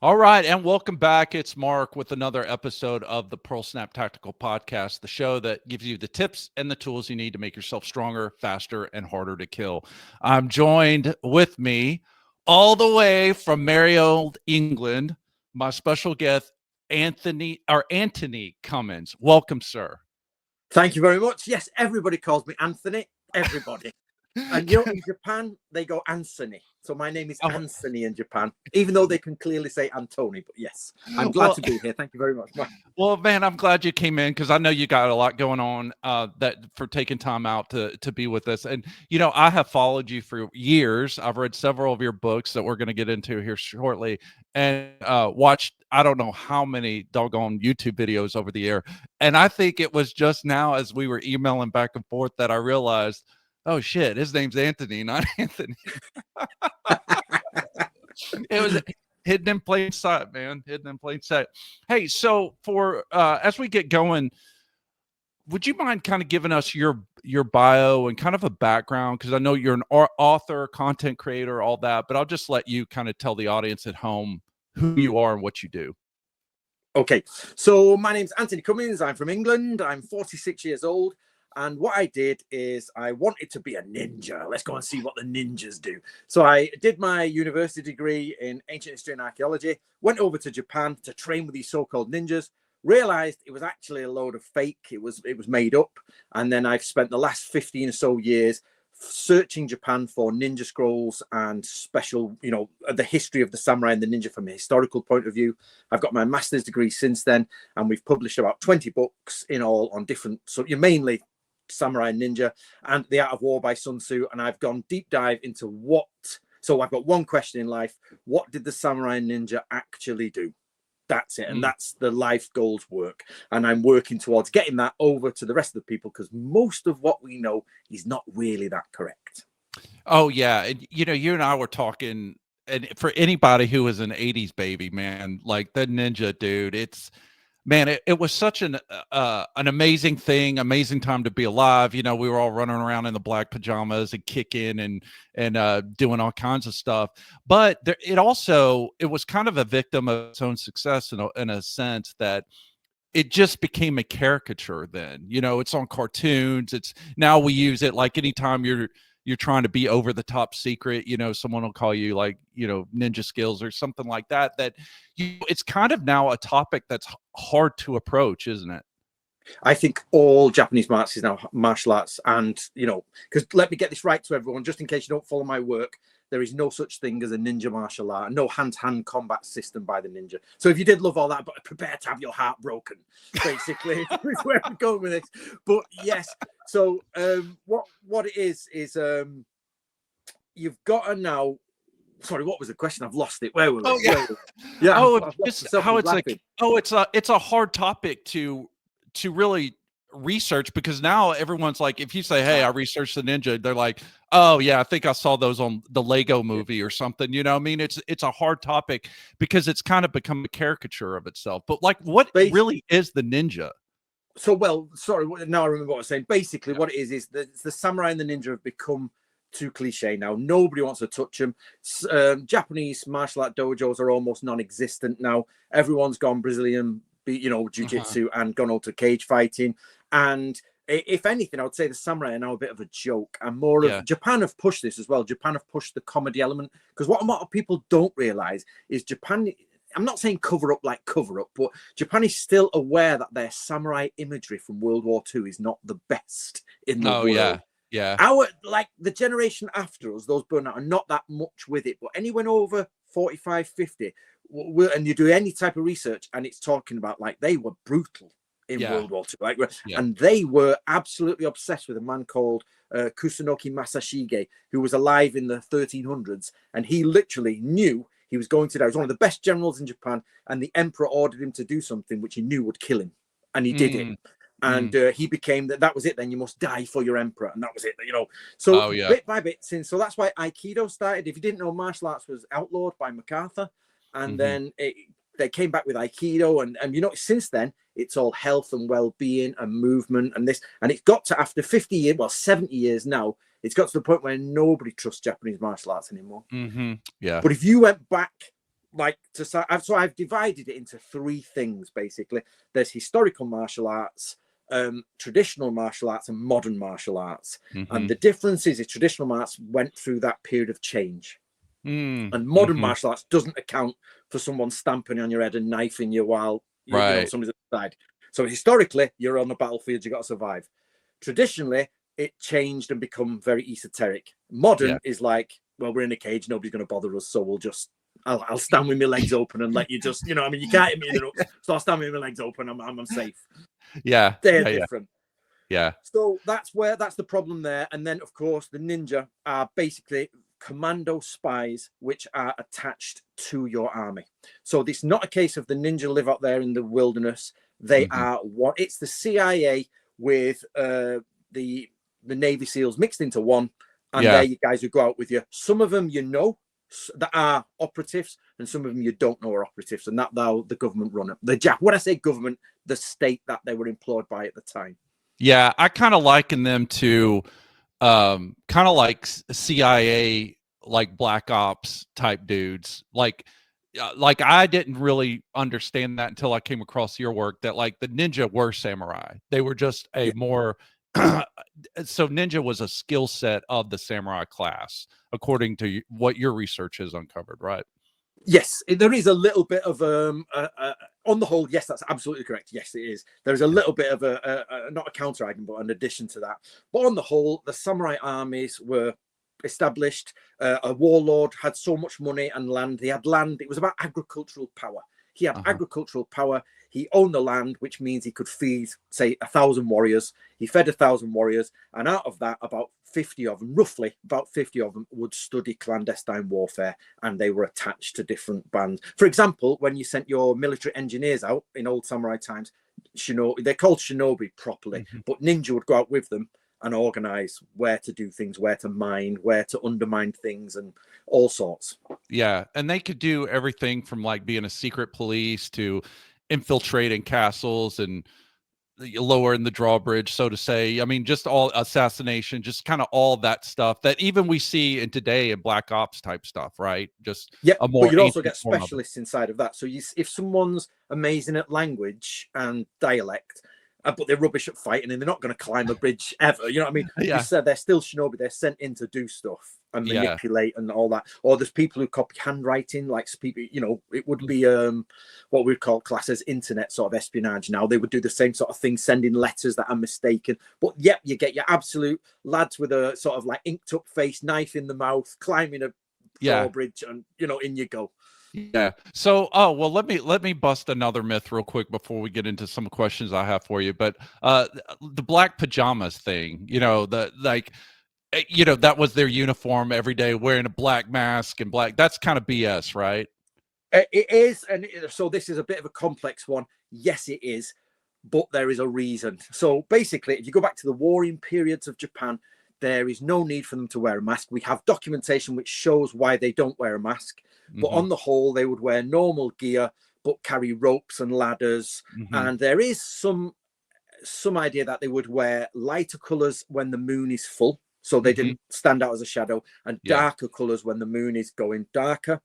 All right, and welcome back. It's Mark with another episode of the Pearl Snap Tactical Podcast, the show that gives you the tips and the tools you need to make yourself stronger, faster, and harder to kill. I'm joined with me all the way from merry old England, my special guest, Antony Cummins. Welcome, sir. Thank you very much. Yes, everybody calls me Anthony. Everybody. And in Japan, they go Anthony. So my name is Anthony in Japan, even though they can clearly say Antony. But yes, I'm glad to be here. Thank you very much. Well, man, I'm glad you came in because I know you got a lot going on that for taking time out to be with us. And, I have followed you for years. I've read several of your books that we're going to get into here shortly and watched, I don't know how many doggone YouTube videos over the year. And I think it was just now as we were emailing back and forth that I realized, oh shit, his name's Anthony, not Anthony. It was hidden in plain sight, man. Hidden in plain sight. Hey, so for as we get going, would you mind kind of giving us your bio and kind of a background? Because I know you're an author, content creator, all that, but I'll just let you kind of tell the audience at home who you are and what you do. Okay, so my name's Antony Cummins. I'm from England. I'm 46 years old. And what I did is I wanted to be a ninja. Let's go and see what the ninjas do. So I did my university degree in ancient history and archaeology, went over to Japan to train with these so-called ninjas, realized it was actually a load of fake. It was made up. And then I've spent the last 15 or so years searching Japan for ninja scrolls and special, the history of the samurai and the ninja from a historical point of view. I've got my master's degree since then, and we've published about 20 books in all on different, so you're mainly Samurai Ninja and The Art of War by Sun Tzu, and I've gone deep dive into so I've got one question in life: what did the Samurai Ninja actually do? That's it. And that's the life goals work, and I'm working towards getting that over to the rest of the people, because most of what we know is not really that correct. Oh yeah, and you and I were talking, and for anybody who is an 80s baby, man, like the ninja dude, it was such an amazing thing, amazing time to be alive. We were all running around in the black pajamas and kicking and doing all kinds of stuff. But it was kind of a victim of its own success in a sense that it just became a caricature then. It's on cartoons. It's now we use it like anytime you're trying to be over the top secret, someone will call you like, ninja skills or something like that, it's kind of now a topic that's hard to approach, isn't it? I think all Japanese martial is now martial arts. And, because let me get this right to everyone, just in case you don't follow my work, there is no such thing as a ninja martial art, no hand-to-hand combat system by the ninja. So if you did love all that, but prepare to have your heart broken, basically, is where I'm going with this. But yes, so what it is you've got to now. Sorry, what was the question? I've lost it. Where were we? Yeah. Just how it's like. It's a hard topic to really research, because now everyone's like, if you say, hey, I researched the ninja, they're like, oh yeah, I think I saw those on the Lego movie or something. I mean, it's a hard topic because it's kind of become a caricature of itself. But like, what really is the ninja? So, sorry, now I remember what I was saying. Basically, what it is the samurai and the ninja have become too cliche now. Nobody wants to touch them. Japanese martial art dojos are almost non-existent now. Everyone's gone Brazilian, jiu-jitsu and gone out to cage fighting. And if anything, I would say the samurai are now a bit of a joke, and more of Japan have pushed this as well. Japan have pushed the comedy element, because what a lot of people don't realize is Japan, I'm not saying cover up, but Japan is still aware that their samurai imagery from World War II is not the best in the world. Yeah. The generation after us, those burnout are not that much with it, but anyone over 45, 50, and you do any type of research, and it's talking about like they were brutal in World War II, and they were absolutely obsessed with a man called Kusunoki Masashige, who was alive in the 1300s, and he literally knew he was going to die. He was one of the best generals in Japan, and the emperor ordered him to do something which he knew would kill him, and he did it. And he became that was it. Then you must die for your emperor, and that was it. So bit by bit, so that's why Aikido started. If you didn't know, martial arts was outlawed by MacArthur, and then they came back with Aikido, and since then it's all health and well-being and movement and this, and it's got to, after 50 years, 70 years now, it's got to the point where nobody trusts Japanese martial arts anymore. Yeah. But if you went back so I've divided it into three things basically. There's historical martial arts, traditional martial arts, and modern martial arts. And the difference is traditional martial arts went through that period of change. And modern martial arts doesn't account for someone stamping on your head and knifing you while you know somebody's outside. So historically, you're on the battlefield, you got to survive. Traditionally, it changed and become very esoteric. Modern is like, well, we're in a cage, nobody's going to bother us, so I'll stand with my legs open and let you just, you know, I mean, you can't hit me in the nuts, so I'll stand with my legs open. I'm safe. Yeah, they're different. Yeah. So that's the problem there. And then, of course, the ninja are basically commando spies which are attached to your army. So it's not a case of the ninja live out there in the wilderness. They are what it's the CIA with the Navy SEALs mixed into one, and they're you guys who go out with you. Some of them that are operatives, and some of them you don't know are operatives, and that the government run it. When I say government, the state that they were employed by at the time. Yeah, I kind of liken them to kind of like CIA, like black ops type dudes. Like I didn't really understand that until I came across your work, that like the ninja were samurai. They were just a more so ninja was a skill set of the samurai class, according to what your research has uncovered, right? Yes, there is a little bit of on the whole, yes, that's absolutely correct. Yes, it is. There's a little bit of not a counter argument, but an addition to that. But on the whole, the samurai armies were established. A warlord had so much money and land. He had land. It was about agricultural power. He had agricultural power. He owned the land, which means he could feed, say, 1,000 warriors. He fed 1,000 warriors, and out of that, roughly about 50 of them would study clandestine warfare, and they were attached to different bands. For example, when you sent your military engineers out in old samurai times, they're called shinobi properly, but ninja would go out with them and organize where to do things, where to mine, where to undermine things, and all sorts. Yeah, and they could do everything from like being a secret police to infiltrating castles and lowering the drawbridge, so to say. I mean, just all assassination, just kind of all that stuff that even we see in today in black ops type stuff, right? Just but you'd also get specialists inside of that. So if someone's amazing at language and dialect, but they're rubbish at fighting, and they're not going to climb a bridge ever, you know what I mean? You said they're still shinobi. They're sent in to do stuff and manipulate and all that. Or there's people who copy handwriting, like people, it would be what we'd call class as internet sort of espionage. Now they would do the same sort of thing, sending letters that are mistaken. But you get your absolute lads with a sort of like inked up face, knife in the mouth, climbing a drawbridge, and in you go. Yeah. So, well, let me bust another myth real quick before we get into some questions I have for you. But the black pajamas thing, that was their uniform every day, wearing a black mask and black. That's kind of BS, right? It is, and so this is a bit of a complex one. Yes, it is, but there is a reason. So basically, if you go back to the warring periods of Japan, there is no need for them to wear a mask. We have documentation which shows why they don't wear a mask. But on the whole, they would wear normal gear, but carry ropes and ladders. And there is some idea that they would wear lighter colors when the moon is full, so they didn't stand out as a shadow, and darker colors when the moon is going darker.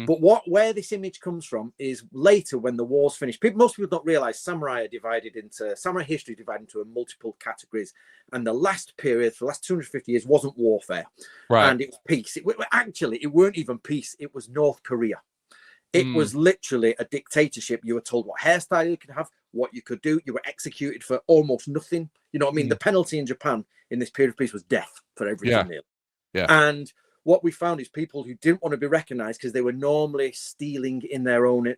But where this image comes from is later when the war's finished. Most people don't realize samurai history divided into multiple categories, and the last period for the last 250 years wasn't warfare, and it was peace. It weren't even peace. It was North Korea. It was literally a dictatorship. You were told what hairstyle you could have, what you could do. You were executed for almost nothing. You know what I mean? The penalty in Japan in this period of peace was death for everything. And what we found is people who didn't want to be recognized because they were normally stealing in their own,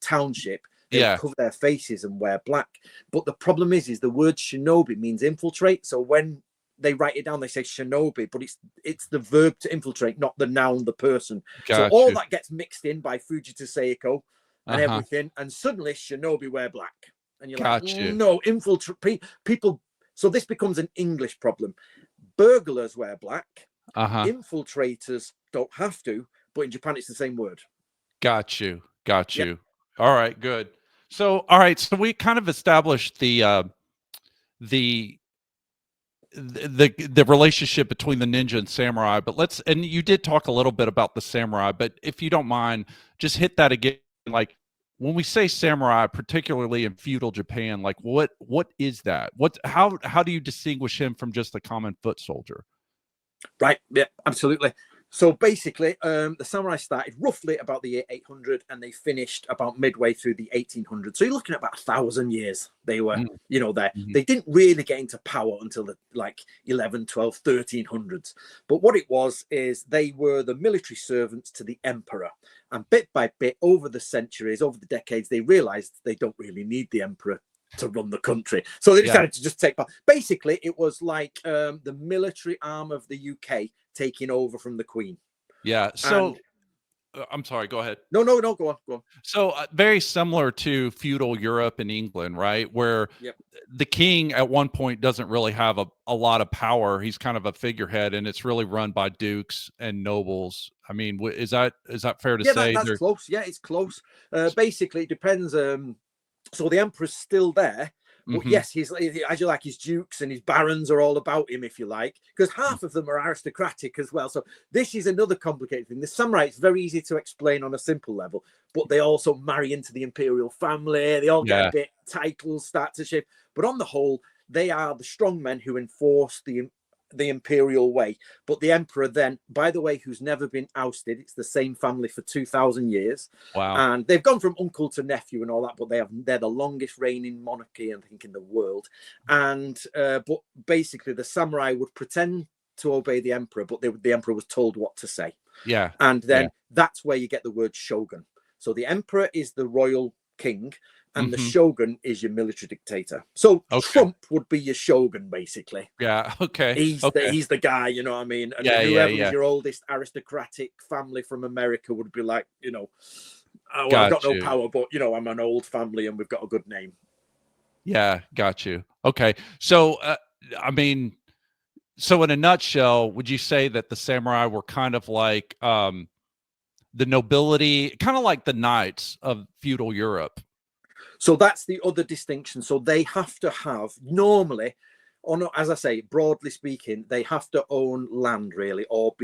township. They would cover their faces and wear black. But the problem is the word shinobi means infiltrate. So when they write it down, they say shinobi, but it's the verb to infiltrate, not the noun, the person. So all that gets mixed in by Fujita Seiko and everything, and suddenly shinobi wear black, and you're like, no, infiltrate people. So this becomes an English problem. Burglars wear black. Infiltrators don't have to, but in Japan it's the same word. Got you. All right, good. So, all right, so we kind of established the the relationship between the ninja and samurai, but and you did talk a little bit about the samurai, but if you don't mind, just hit that again. Like when we say samurai, particularly in feudal Japan, like what is that? How do you distinguish him from just a common foot soldier? Right. Yeah, absolutely. So basically, the samurai started roughly about the year 800 and they finished about midway through the 1800s. So you're looking at about 1,000 years they were, there. Mm-hmm. They didn't really get into power until the 11, 12, 1300s. But what it was is they were the military servants to the emperor. And bit by bit, over the centuries, over the decades, they realized they don't really need the emperor to run the country. So they decided to just take part. Basically, it was like the military arm of the UK taking over from the Queen. Yeah. So I'm sorry, go ahead. No, go on. So very similar to feudal Europe and England, right? Where the king at one point doesn't really have a lot of power. He's kind of a figurehead, and it's really run by dukes and nobles. I mean, is that fair to say? That's close. Yeah, it's close. Basically, it depends. So the emperor's still there. But yes, he's as you like, his dukes and his barons are all about him, if you like, because half of them are aristocratic as well. So this is another complicated thing. The samurai, it's very easy to explain on a simple level, but they also marry into the imperial family. They all get a bit, titles start to shift. But on the whole, they are the strong men who enforce the imperial way. But the emperor then, by the way, who's never been ousted, it's the same family for 2,000 years. Wow. And they've gone from uncle to nephew and all that, but they're the longest reigning monarchy, I think, in the world. And but basically the samurai would pretend to obey the emperor, but the emperor was told what to say. Yeah. And then that's where you get the word shogun. So the emperor is the royal king, and the shogun is your military dictator. So Trump would be your shogun, basically. Yeah. Okay. He's the guy, you know what I mean? And whoever was your oldest aristocratic family from America would be like, I've got no power, but I'm an old family and we've got a good name. Yeah, got you. Okay. So I mean, so in a nutshell, would you say that the samurai were kind of like the nobility, kind of like the knights of feudal Europe? So that's the other distinction. So they have to have, normally, as I say, broadly speaking, they have to own land, really, or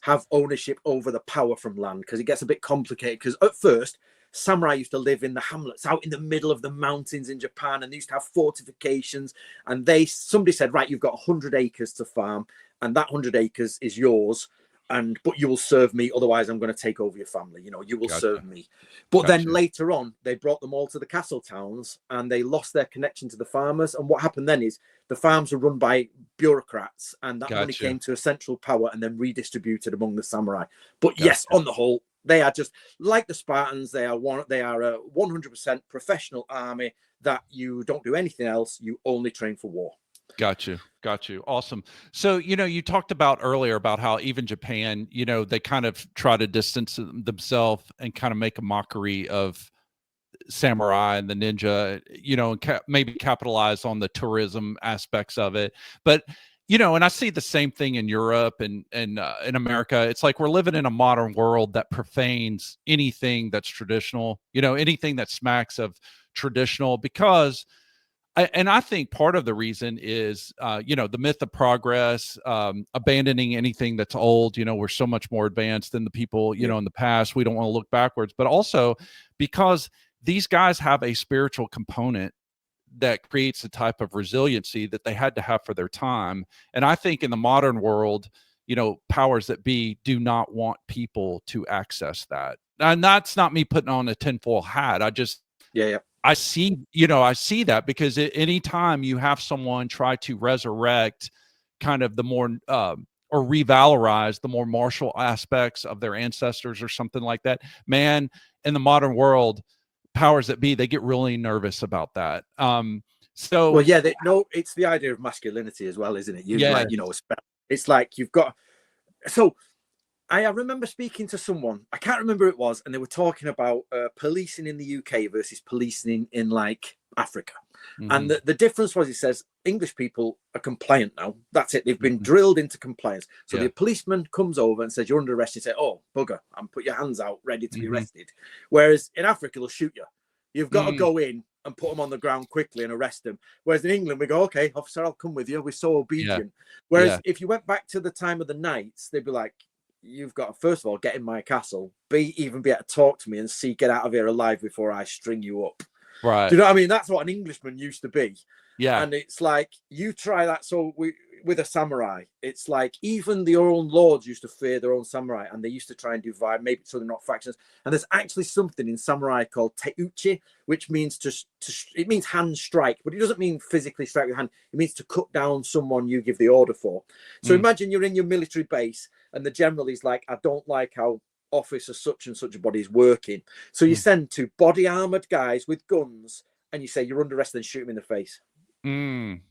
have ownership over the power from land, because it gets a bit complicated. Because at first, samurai used to live in the hamlets out in the middle of the mountains in Japan, and they used to have fortifications. And somebody said, right, you've got 100 acres to farm, and that 100 acres is yours. But you will serve me, otherwise I'm going to take over your family. You will serve me. But then later on, they brought them all to the castle towns and they lost their connection to the farmers. And what happened then is the farms were run by bureaucrats, and that money came to a central power and then redistributed among the samurai. But yes, on the whole, they are just like the Spartans. They are a 100% professional army that you don't do anything else. You only train for war. Got you. Awesome. So, you talked about earlier about how even Japan, they kind of try to distance themselves and kind of make a mockery of samurai and the ninja, and maybe capitalize on the tourism aspects of it. But, and I see the same thing in Europe and in America. It's like we're living in a modern world that profanes anything that's traditional, anything that smacks of traditional, because I think part of the reason is, the myth of progress, abandoning anything that's old. We're so much more advanced than the people, in the past. We don't want to look backwards, but also because these guys have a spiritual component that creates a type of resiliency that they had to have for their time. And I think in the modern world, powers that be do not want people to access that. And that's not me putting on a tinfoil hat. I just, I see that because anytime you have someone try to resurrect kind of the more or revalorize the more martial aspects of their ancestors or something like that, man, in the modern world, powers that be, they get really nervous about that. It's the idea of masculinity as well, isn't it? It's like you've got. So I remember speaking to someone, I can't remember who it was, and they were talking about policing in the UK versus policing in like Africa. And the difference was, he says, English people are compliant now. That's it. They've been drilled into compliance. So the policeman comes over and says, you're under arrest. You say, oh, bugger, and put your hands out, ready to be arrested. Whereas in Africa, they'll shoot you. You've got to go in and put them on the ground quickly and arrest them. Whereas in England, we go, okay, officer, I'll come with you. We're so obedient. Whereas if you went back to the time of the knights, they'd be like, you've got to, first of all, get in my castle, even be able to talk to me and see, get out of here alive before I string you up. Right. Do you know what I mean? That's what an Englishman used to be. Yeah. And it's like, you try that. So with a samurai, it's like even their own lords used to fear their own samurai, and they used to try and divide, maybe so they're not factions. And there's actually something in samurai called teuchi, which means it means hand strike, but it doesn't mean physically strike with hand. It means to cut down someone you give the order for. So imagine you're in your military base and the general is like, I don't like how officer such and such a body is working. So you send 2 body armored guys with guns and you say, you're under arrest, and shoot him in the face. And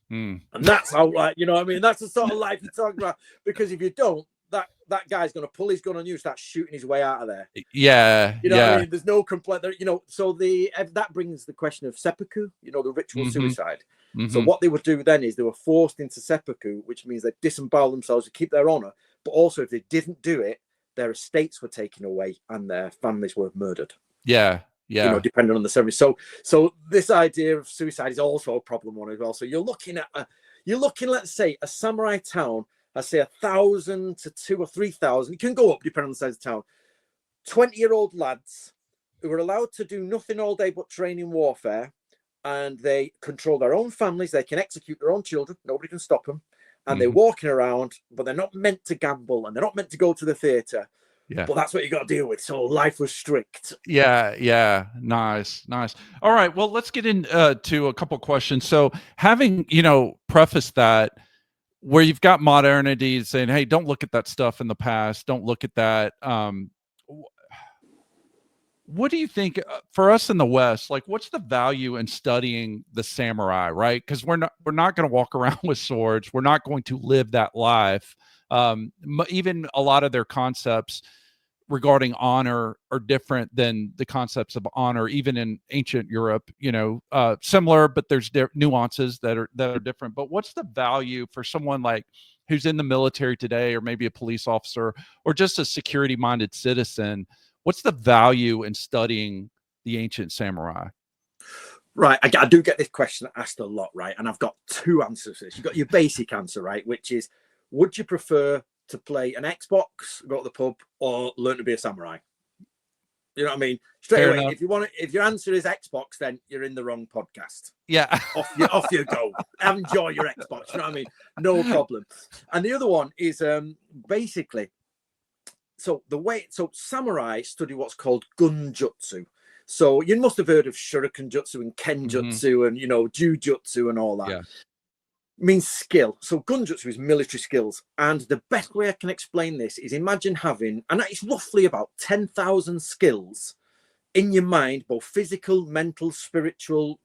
that's how, like, you know what I mean? That's the sort of life you're talking about. Because if you don't, that guy's going to pull his gun on you and start shooting his way out of there. Yeah. You know what I mean? There's no complaint there, you know. So that brings the question of seppuku, you know, the ritual suicide. So what they would do then is they were forced into seppuku, which means they disembowel themselves to keep their honor. But also, if they didn't do it, their estates were taken away and their families were murdered. Yeah. You know, depending on the ceremony. So this idea of suicide is also a problem one as well. So you're looking, let's say, a samurai town, I say 1,000 to 2,000 or 3,000. It can go up depending on the size of the town. 20-year-old lads who are allowed to do nothing all day but train in warfare, and they control their own families. They can execute their own children. Nobody can stop them. And they're walking around, but they're not meant to gamble and they're not meant to go to the theater. Yeah. But that's what you got to deal with. So life was strict. Yeah. Nice. All right. Well, let's get into a couple questions. So having, prefaced that, where you've got modernity saying, hey, don't look at that stuff in the past. Don't look at that. What do you think for us in the West, like what's the value in studying the samurai, right? Because we're not going to walk around with swords. We're not going to live that life. Even a lot of their concepts regarding honor are different than the concepts of honor, even in ancient Europe, similar, but there's nuances that are different. But what's the value for someone like who's in the military today, or maybe a police officer, or just a security minded citizen? What's the value in studying the ancient samurai? Right. I do get this question asked a lot, right? And I've got 2 answers to this. You've got your basic answer, right? Which is, would you prefer to play an Xbox, go to the pub, or learn to be a samurai? You know what I mean? Straight away, if your answer is Xbox, then you're in the wrong podcast. Yeah. Off you go. Enjoy your Xbox. You know what I mean? No problem. And the other one is basically, so samurai study what's called gunjutsu. So you must have heard of shuriken jutsu and kenjutsu and, jujutsu and all that. Yeah. Means skill. So gunjutsu is military skills. And the best way I can explain this is imagine having, and it's roughly about 10,000 skills in your mind, both physical, mental, spiritual,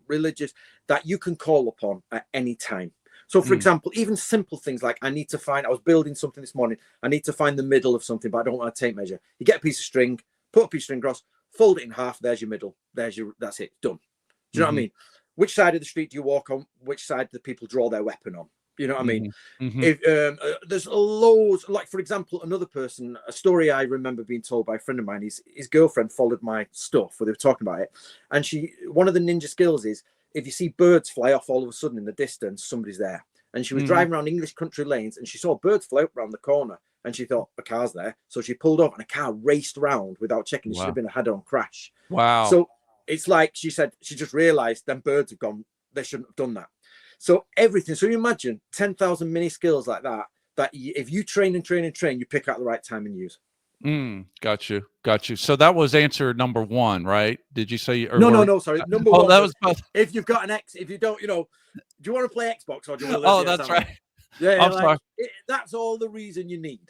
religious, that you can call upon at any time. So, for example, even simple things like I was building something this morning. I need to find the middle of something, but I don't want to tape measure. You get a piece of string, put a piece of string across, fold it in half. There's your middle. That's it. Done. Do you know what I mean? Which side of the street do you walk on? Which side do people draw their weapon on? You know what I mean? If there's loads, like, for example, another person, a story I remember being told by a friend of mine, his girlfriend followed my stuff where they were talking about it. And one of the ninja skills is, if you see birds fly off all of a sudden in the distance, somebody's there. And she was driving around English country lanes and she saw birds fly up around the corner and she thought a car's there. So she pulled off and a car raced round without checking. It should have been a head-on crash. Wow. So it's like she said, she just realized them birds have gone. They shouldn't have done that. So everything. So you imagine 10,000 mini skills like that if you train, you pick out the right time and use. Got you. So that was answer number 1, right? Did you say? No, sorry. Number 1. That was both. If you've got if you don't, do you want to play Xbox or do you want to? Oh, that's right. Yeah, I'm sorry. That's all the reason you need.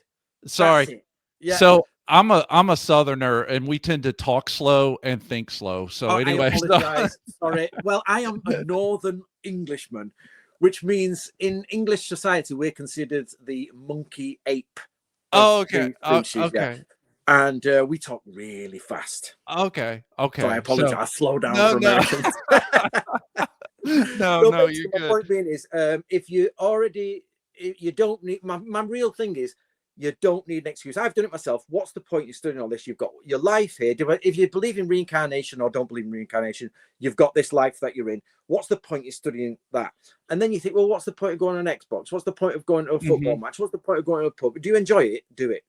Sorry. Yeah. So I'm a Southerner, and we tend to talk slow and think slow. So anyway, I apologize. Sorry. Well, I am a Northern Englishman, which means in English society we're considered the monkey ape. Oh, okay. Okay. And we talk really fast. Okay. So I apologize. Slow down for Americans. No, you're good. My point being is, if you don't need, my real thing is, You don't need an excuse. I've done it myself. What's the point in studying all this? You've got your life here. If you believe in reincarnation or don't believe in reincarnation, you've got this life that you're in. What's the point in studying that? And then you think, well, what's the point of going on an Xbox? What's the point of going to a football match? What's the point of going to a pub? Do you enjoy it? Do it.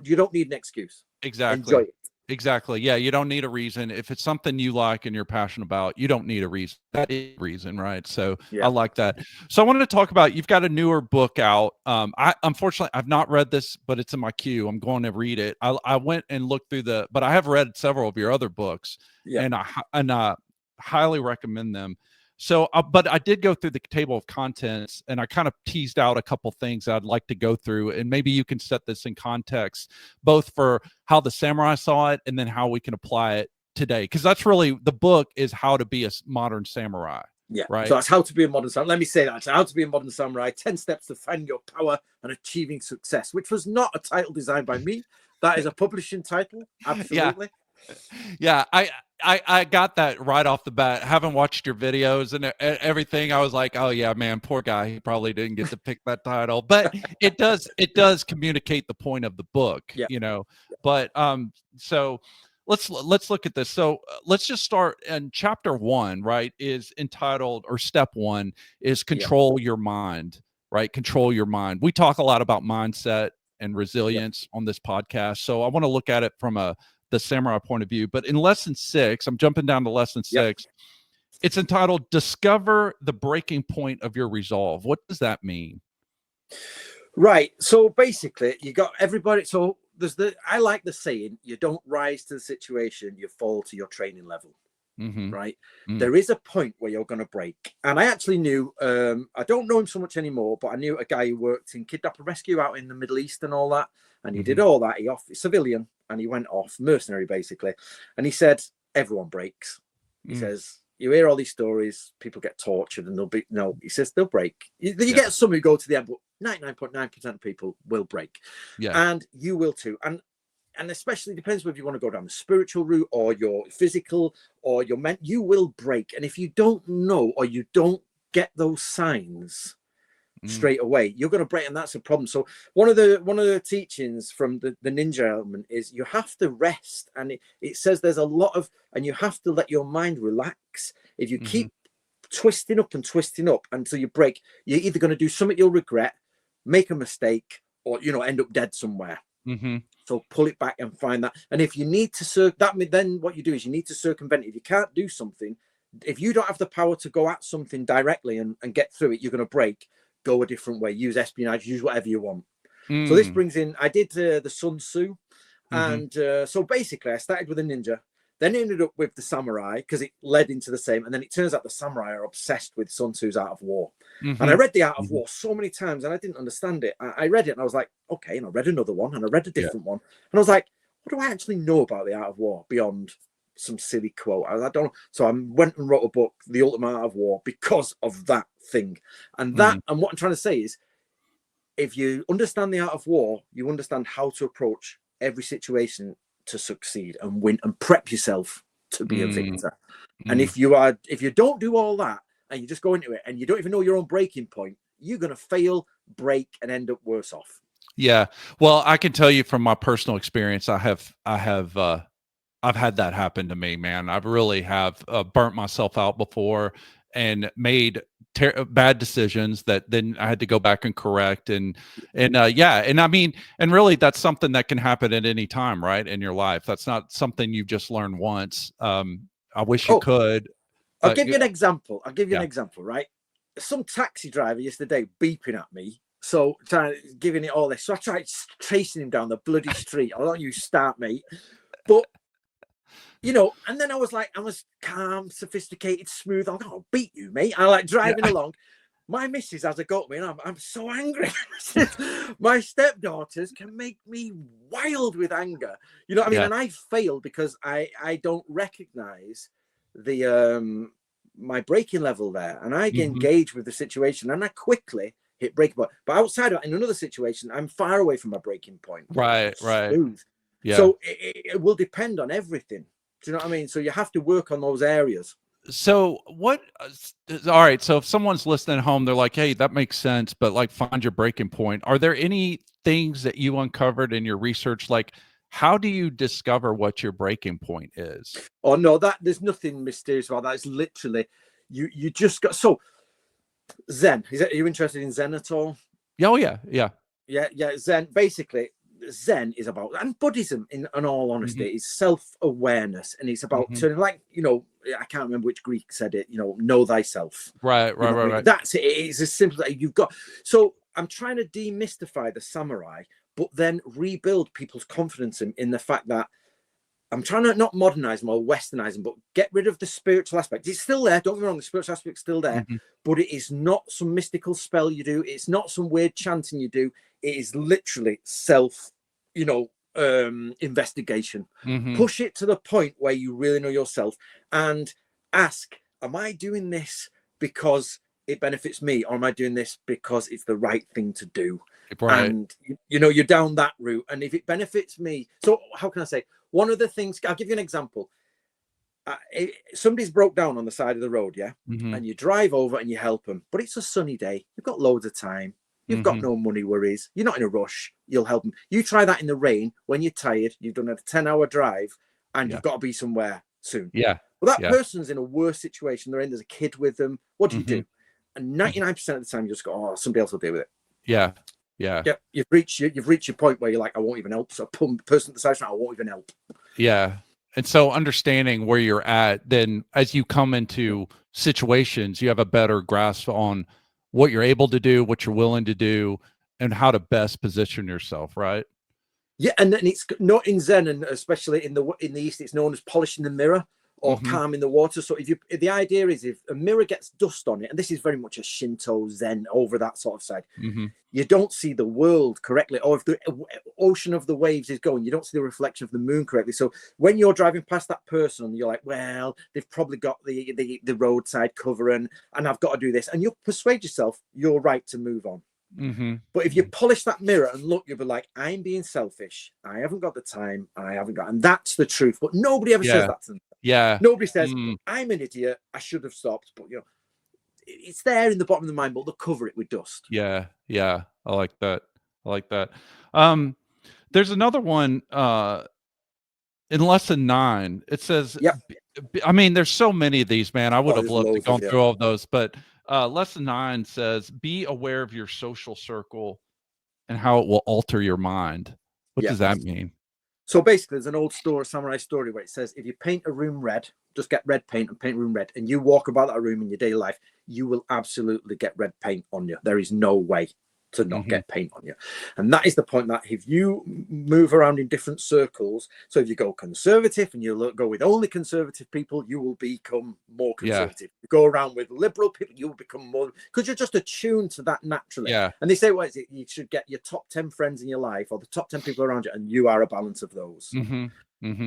You don't need an excuse. Exactly. Enjoy it. Exactly. Yeah. You don't need a reason. If it's something you like and you're passionate about, you don't need a reason. That is a reason, right? So I like that. So I wanted to talk about, you've got a newer book out. Unfortunately, I've not read this, but it's in my queue. I'm going to read it. I went and looked through but I have read several of your other books, and I highly recommend them. So, but I did go through the table of contents, and I kind of teased out a couple things I'd like to go through, and maybe you can set this in context, both for how the samurai saw it and then how we can apply it today. Because that's really, the book is how to be a modern samurai. Yeah, right. So that's how to be a modern samurai. Let me say that. It's how to be a modern samurai, 10 steps to find your power and achieving success, which was not a title designed by me. That is a publishing title. Absolutely. Yeah. I got that right off the bat. Haven't watched your videos and everything. I was like, oh yeah, man, poor guy. He probably didn't get to pick that title, but it does communicate the point of the book, you know. But so let's look at this. So let's just start. And chapter 1, right, is entitled, or step 1 is control your mind, right? Control your mind. We talk a lot about mindset and resilience on this podcast. So I want to look at it from the samurai point of view. But in lesson 6, I'm jumping down to lesson 6. It's entitled Discover the Breaking Point of Your Resolve. What does that mean? Right. So basically, you got everybody. So I like the saying, you don't rise to the situation, you fall to your training level. Right. There is a point where you're going to break. And I actually knew, I don't know him so much anymore, but I knew a guy who worked in kidnap and rescue out in the Middle East and all that. And he did all that. He civilian, and he went off, mercenary basically. And he said, everyone breaks. He says, you hear all these stories, people get tortured and he says they'll break. You get some who go to the end, but 99.9% of people will break. And you will too. And especially depends whether you want to go down the spiritual route or your physical or your mental, you will break. And if you don't know, or you don't get those signs straight away, you're going to break, and that's a problem. So one of the teachings from the ninja element is you have to rest, and it says there's a lot of, and you have to let your mind relax. If you keep twisting up until you break, you're either going to do something you'll regret, make a mistake, or end up dead somewhere. So pull it back and find that. And if you need to then what you do is you need to circumvent it. If you can't do something, if you don't have the power to go at something directly and get through it, you're going to break. Go a different way. Use espionage. Use whatever you want. So this brings in. I did the Sun Tzu, and so basically I started with a ninja, then ended up with the samurai because it led into the same. And then it turns out the samurai are obsessed with Sun Tzu's Art of War. And I read the Art of War so many times, and I didn't understand it. I read it, and I was like, okay. And I read another one, and I read a different one, and I was like, what do I actually know about the Art of War beyond some silly quote? I don't know. So I went and wrote a book, The Ultimate Art of War, because of that thing. And and what I'm trying to say is, if you understand the art of war, you understand how to approach every situation to succeed and win and prep yourself to be a victor. And if you don't do all that and you just go into it and you don't even know your own breaking point, you're going to fail, break, and end up worse off. Yeah. Well, I can tell you from my personal experience, I've had that happen to me, man. I really have burnt myself out before and made bad decisions that then I had to go back and correct. And I mean, and really that's something that can happen at any time, right? In your life. That's not something you've just learned once. I wish you could. I'll give you an example. Right? Some taxi driver yesterday beeping at me. So giving it all this. So I tried chasing him down the bloody street. I don't you start, mate. But and then I was calm, sophisticated, smooth. I'll beat you, mate. I like driving along. My missus has a go at me, and I'm so angry. My stepdaughters can make me wild with anger. You know what I mean? And I fail because I don't recognize the my breaking level there, and I engage with the situation, and I quickly hit breaking point. But outside of it, in another situation, I'm far away from my breaking point. Right. Smooth. Yeah. So it will depend on everything. Do you know what I mean? So you have to work on those areas. So all right. So if someone's listening at home, they're like, hey, that makes sense, but like find your breaking point. Are there any things that you uncovered in your research? Like, how do you discover what your breaking point is? Oh no, that there's nothing mysterious about that. It's literally you just got so Zen. Are you interested in Zen at all? Oh yeah, yeah. Yeah. Zen. Basically, Zen is about, and Buddhism, in all honesty, is self-awareness, and it's about turning, like, I can't remember which Greek said it. Know thyself. Right. I mean? That's it. It's as simple as you've got. So I'm trying to demystify the samurai, but then rebuild people's confidence in the fact that I'm trying to not modernize them or westernize them, but get rid of the spiritual aspect. It's still there. Don't get me wrong. The spiritual aspect's still there, but it is not some mystical spell you do. It's not some weird chanting you do. It is literally self, investigation. Push it to the point where you really know yourself and ask, am I doing this because it benefits me, or am I doing this because it's the right thing to do? Right. And, you're down that route. And if it benefits me, so how can I say? One of the things, I'll give you an example. Somebody's broke down on the side of the road, yeah? And you drive over and you help them. But it's a sunny day. You've got loads of time. You've got no money worries. You're not in a rush. You'll help them. You try that in the rain when you're tired. You've done a 10-hour drive and you've got to be somewhere soon. Yeah. Well, that person's in a worse situation they're in. There's a kid with them. What do you do? And 99% of the time, you just go, oh, somebody else will deal with it. Yeah. You've reached your point where you're like, I won't even help. So person at the side, I won't even help. Yeah. And so understanding where you're at, then as you come into situations, you have a better grasp on what you're able to do, what you're willing to do, and how to best position yourself, right? Yeah, and then it's not in Zen, and especially in the East, it's known as polishing the mirror or calming the water. So if the idea is, if a mirror gets dust on it, and this is very much a Shinto Zen over that sort of side, you don't see the world correctly, or if the ocean of the waves is going, you don't see the reflection of the moon correctly. So when you're driving past that person, you're like, well, they've probably got the roadside cover, and I've got to do this, and you'll persuade yourself you're right to move on. But if you polish that mirror and look, you'll be like, I'm being selfish. I haven't got the time. And that's the truth. But nobody ever says that to them. Yeah. Nobody says, I'm an idiot. I should have stopped. But it's there in the bottom of the mind, but they'll cover it with dust. Yeah. I like that. There's another one in lesson 9. It says, I mean, there's so many of these, man. I would have loved to go through all of those, but lesson 9 says, be aware of your social circle and how it will alter your mind. What does that mean? So basically, there's an old samurai story where it says, if you paint a room red, just get red paint and paint room red, and you walk about that room in your daily life, you will absolutely get red paint on you. There is no way to not get paint on you. And that is the point, that if you move around in different circles, so if you go conservative and you go with only conservative people, you will become more conservative. You go around with liberal people, you will become more, because you're just attuned to that naturally. And they say, what is it? You should get your top 10 friends in your life, or the top 10 people around you, and you are a balance of those.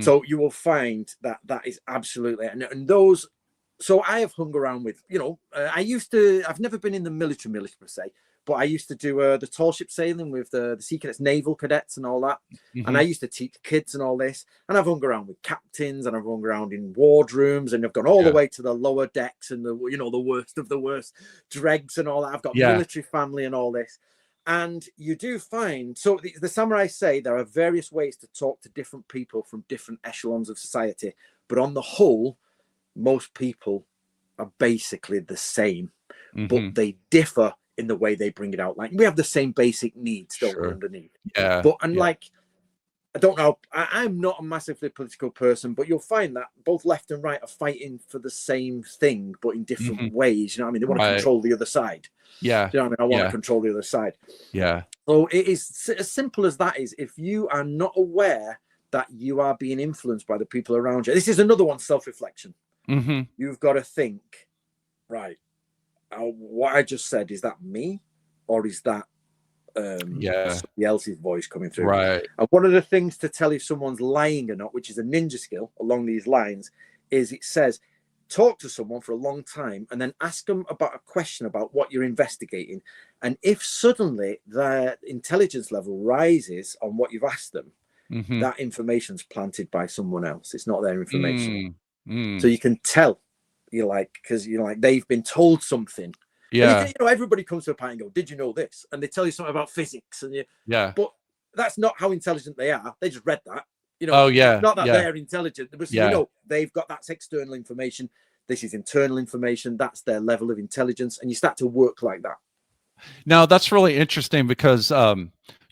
So you will find that is absolutely, and those. So I have hung around with, I've never been in the military per se, but I used to do the tall ship sailing with the Sea Cadets, naval cadets and all that. And I used to teach kids and all this. And I've hung around with captains, and I've hung around in wardrooms, and I've gone all the way to the lower decks and the worst of the worst dregs and all that. I've got military family and all this. And you do find, so the samurai say there are various ways to talk to different people from different echelons of society. But on the whole, most people are basically the same, but they differ in the way they bring it out. Like, we have the same basic needs, don't we, underneath? But like, I don't know, I'm not a massively political person, but you'll find that both left and right are fighting for the same thing, but in different ways. You know what I mean? They want to control the other side. You know what I mean? I want to control the other side. So it is as simple as that. Is, if you are not aware that you are being influenced by the people around you, this is another one, self-reflection. You've got to think, right, what I just said, is that me, or is that somebody else's voice coming through? And one of the things to tell if someone's lying or not, which is a ninja skill along these lines, is it says, talk to someone for a long time and then ask them about a question about what you're investigating. And if suddenly their intelligence level rises on what you've asked them, that information's planted by someone else. It's not their information. So you can tell, because they've been told something, And you Yeah. can, you know, everybody comes to a party and go, "Did you know this?" And they tell you something about physics, and you, Yeah. but that's not how intelligent they are. They just read that. You know, Oh it's yeah. not that Yeah. they're intelligent, but so you Yeah. know they've got that's external information. This is internal information. That's their level of intelligence, and you start to work like that. No, that's really interesting because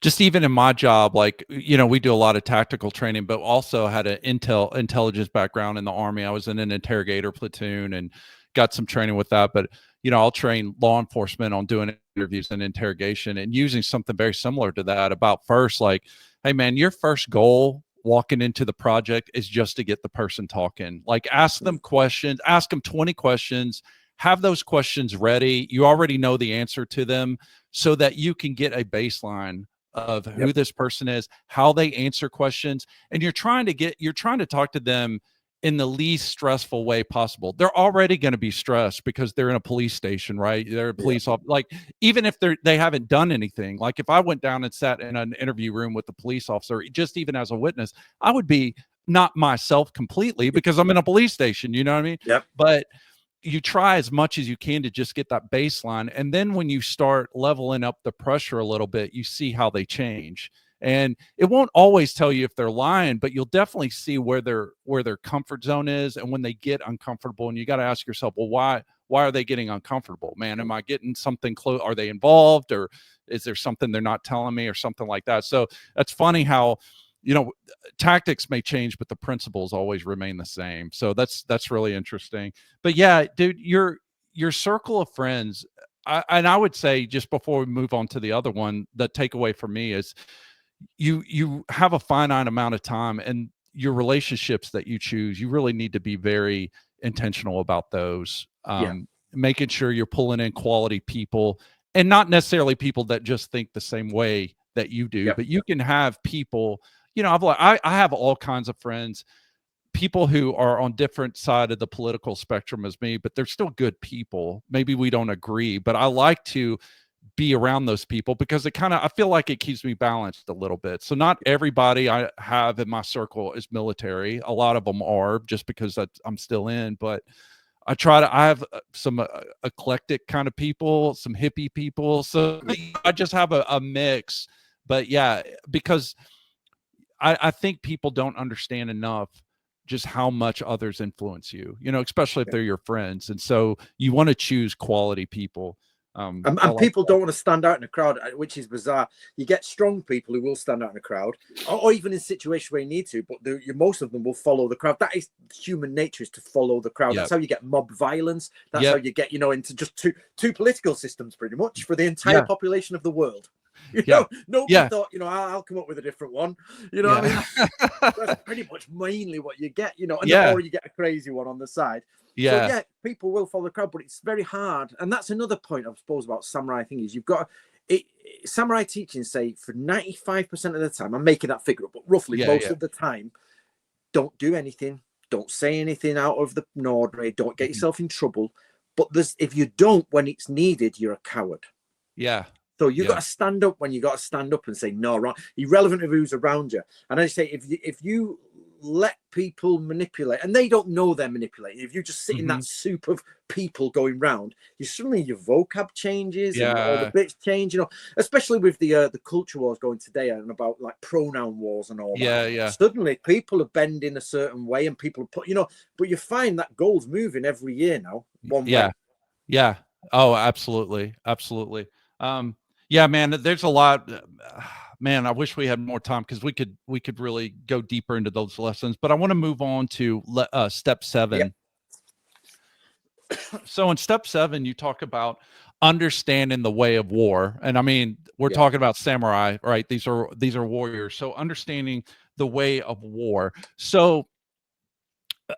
just even in my job, like, you know, we do a lot of tactical training, but also had an intelligence background in the Army. I was in an interrogator platoon and got some training with that. But, you know, I'll train law enforcement on doing interviews and interrogation and using something very similar to that about first, like, hey, man, your first goal walking into the project is just to get the person talking. Like, ask them questions, ask them 20 questions, have those questions ready. You already know the answer to them so that you can get a baseline of who this person is, how they answer questions. And you're trying to talk to them in the least stressful way possible. They're already going to be stressed because they're in a police station, right? They're a police officer. Like, even if they haven't done anything, like if I went down and sat in an interview room with a police officer, just even as a witness, I would be not myself completely because I'm in a police station, you know what I mean? Yep. But you try as much as you can to just get that baseline. And then when you start leveling up the pressure a little bit, you see how they change. And it won't always tell you if they're lying, but you'll definitely see where their comfort zone is and when they get uncomfortable. And you got to ask yourself, well, why are they getting uncomfortable? Man, am I getting something close? Are they involved, or is there something they're not telling me or something like that? So that's funny how, you know, tactics may change, but the principles always remain the same. So that's really interesting. But yeah, dude, your circle of friends, and I would say, just before we move on to the other one, the takeaway for me is you have a finite amount of time, and your relationships that you choose, you really need to be very intentional about those. Yeah. Making sure you're pulling in quality people, and not necessarily people that just think the same way that you do, Yep. but you can have people, you know, I have all kinds of friends, people who are on different side of the political spectrum as me, but they're still good people. Maybe we don't agree, but I like to be around those people because I feel like it keeps me balanced a little bit. So not everybody I have in my circle is military. A lot of them are, just because I'm still in, but I have some eclectic kind of people, some hippie people. So I just have a mix. But yeah, because I think people don't understand enough just how much others influence you, you know, especially if they're your friends. And so you want to choose quality people. I And like people that. don't want to stand out in a crowd, which is bizarre. You get strong people who will stand out in a crowd, or even in situations where you need to, but most of them will follow the crowd. That is human nature, is to follow the crowd. Yep. That's how you get mob violence. That's Yep. how you get, you know, into just two political systems, pretty much, for the entire Yeah. population of the world. You Yeah. know, nobody Yeah. thought, you know, I'll come up with a different one. You know what I mean? That's pretty much mainly what you get, you know, and Yeah. or you get a crazy one on the side. So Yeah. yeah, people will follow the crowd, but it's very hard. And that's another point, I suppose, about samurai thing is you've got it. Samurai teachings say for 95% of the time, I'm making that figure up, but roughly Yeah. most Yeah. of the time, don't do anything, don't say anything out of the ordinary, don't get Mhm. yourself in trouble. But if you don't when it's needed, you're a coward. Yeah. So you Yeah. got to stand up when you got to stand up and say no, wrong, irrelevant of who's around you. And I say if you let people manipulate, and they don't know they're manipulating, if you just sit in Mhm. that soup of people going round, you suddenly your vocab changes and all the Yeah. bits change. You know, especially with the culture wars going today and about like pronoun wars and all that. Yeah. Yeah. Suddenly people are bending a certain way, and people put, you know, but you find that goal's moving every year now one Yeah. way. Yeah. Oh, absolutely. Absolutely. Um, yeah, man, there's a lot. Man, I wish we had more time because we could really go deeper into those lessons. But I want to move on to step Yep. 7. So in step 7, you talk about understanding the way of war. And I mean, we're Yeah. talking about samurai, right? These are warriors. So understanding the way of war. So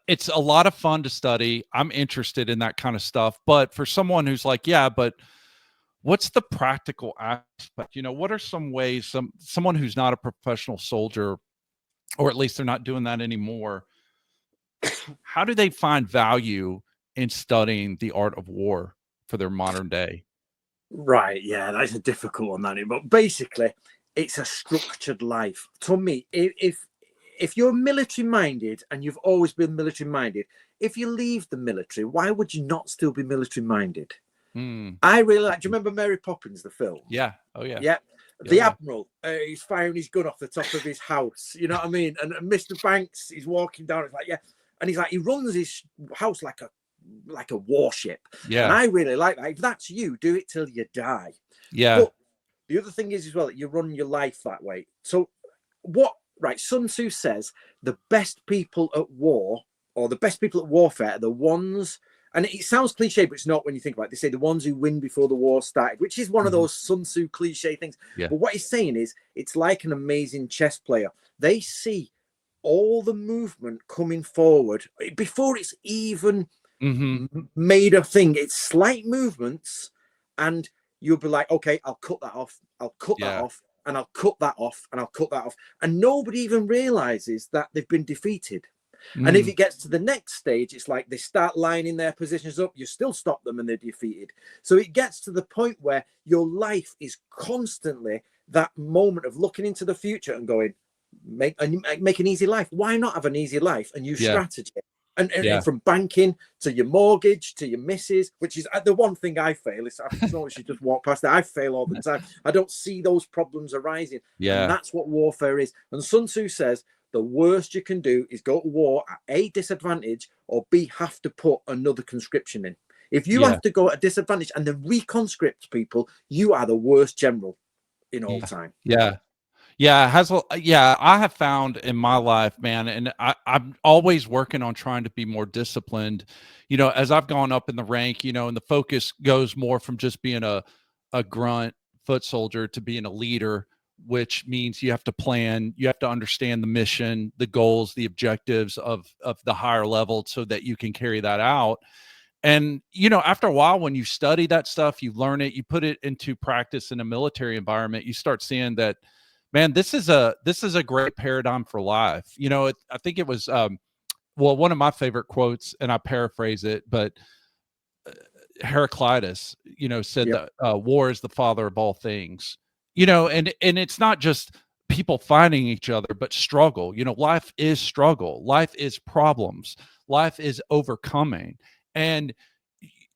it's a lot of fun to study. I'm interested in that kind of stuff. But for someone who's like, yeah, but what's the practical aspect? You know, what are some ways someone who's not a professional soldier, or at least they're not doing that anymore, how do they find value in studying the art of war for their modern day? Right, yeah, that's a difficult one, that is. But basically, it's a structured life. To me, if you're military minded and you've always been military minded, if you leave the military, why would you not still be military minded? Mm. I really like. Do you remember Mary Poppins, the film? Yeah. Oh yeah. Yeah. Oh, The yeah. Admiral, he's firing his gun off the top of his house. You know what I mean? And Mr. Banks, he's walking down. It's like, yeah, and he's like, he runs his house like a warship. Yeah. And I really like that. If that's you, do it till you die. Yeah. But the other thing is as well that you run your life that way. So what? Right, Sun Tzu says the best people at war, or the best people at warfare, are the ones. And it sounds cliche, but it's not when you think about it. They say the ones who win before the war started, which is one of those Sun Tzu cliche things. Yeah. But what he's saying is it's like an amazing chess player. They see all the movement coming forward before it's even made a thing. It's slight movements, and you'll be like, okay, I'll cut that off. I'll cut that off, and I'll cut that off, and I'll cut that off. And nobody even realizes that they've been defeated. And if it gets to the next stage, it's like they start lining their positions up. You still stop them and they're defeated. So it gets to the point where your life is constantly that moment of looking into the future and going, make an easy life. Why not have an easy life and use strategy? And from banking to your mortgage to your missus, which is the one thing I fail. Is I notice you just walk past it. I fail all the time. I don't see those problems arising. Yeah. And that's what warfare is. And Sun Tzu says, the worst you can do is go to war at a disadvantage, or B, have to put another conscription in. If you have to go at a disadvantage and then reconscript people, you are the worst general in all time. Yeah. Yeah. I have found in my life, man, and I'm always working on trying to be more disciplined, as I've gone up in the rank, and the focus goes more from just being a grunt foot soldier to being a leader, which means you have to plan, you have to understand the mission, the goals, the objectives of the higher level so that you can carry that out. And, after a while, when you study that stuff, you learn it, you put it into practice in a military environment, you start seeing that, man, this is a great paradigm for life. I think it was, one of my favorite quotes, and I paraphrase it, but Heraclitus, said that war is the father of all things. And it's not just people fighting each other, but struggle. Life is struggle. Life is problems. Life is overcoming. And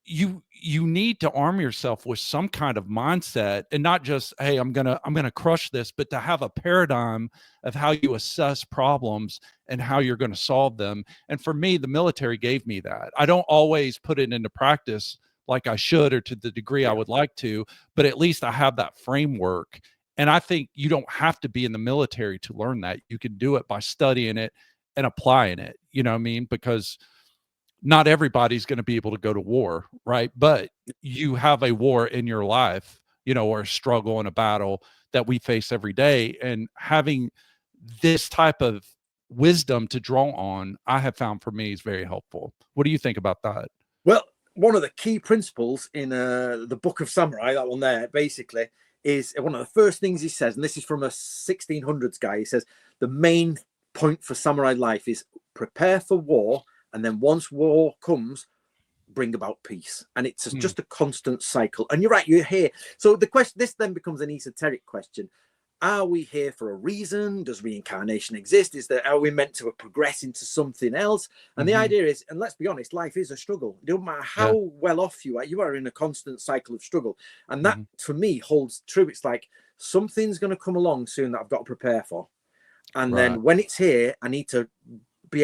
you need to arm yourself with some kind of mindset, and not just, hey, I'm going to crush this, but to have a paradigm of how you assess problems and how you're going to solve them. And for me, the military gave me that. I don't always put it into practice like I should, or to the degree I would like to, but at least I have that framework. And I think you don't have to be in the military to learn that. You can do it by studying it and applying it, you know what I mean? Because not everybody's going to be able to go to war, right? But you have a war in your life, or a struggle and a battle that we face every day. And having this type of wisdom to draw on, I have found for me is very helpful. What do you think about that? Well, one of the key principles in the Book of Samurai, that one there, basically, is one of the first things he says, and this is from a 1600s guy. He says, the main point for samurai life is prepare for war, and then once war comes, bring about peace. And it's just a constant cycle. And you're right, you're here. So the question, this then becomes an esoteric question. Are we here for a reason? Does reincarnation exist? Are we meant to progress into something else? And the idea is, and let's be honest, life is a struggle. It doesn't matter how well off you are in a constant cycle of struggle. And that, for me, holds true. It's like something's going to come along soon that I've got to prepare for. And then when it's here, I need to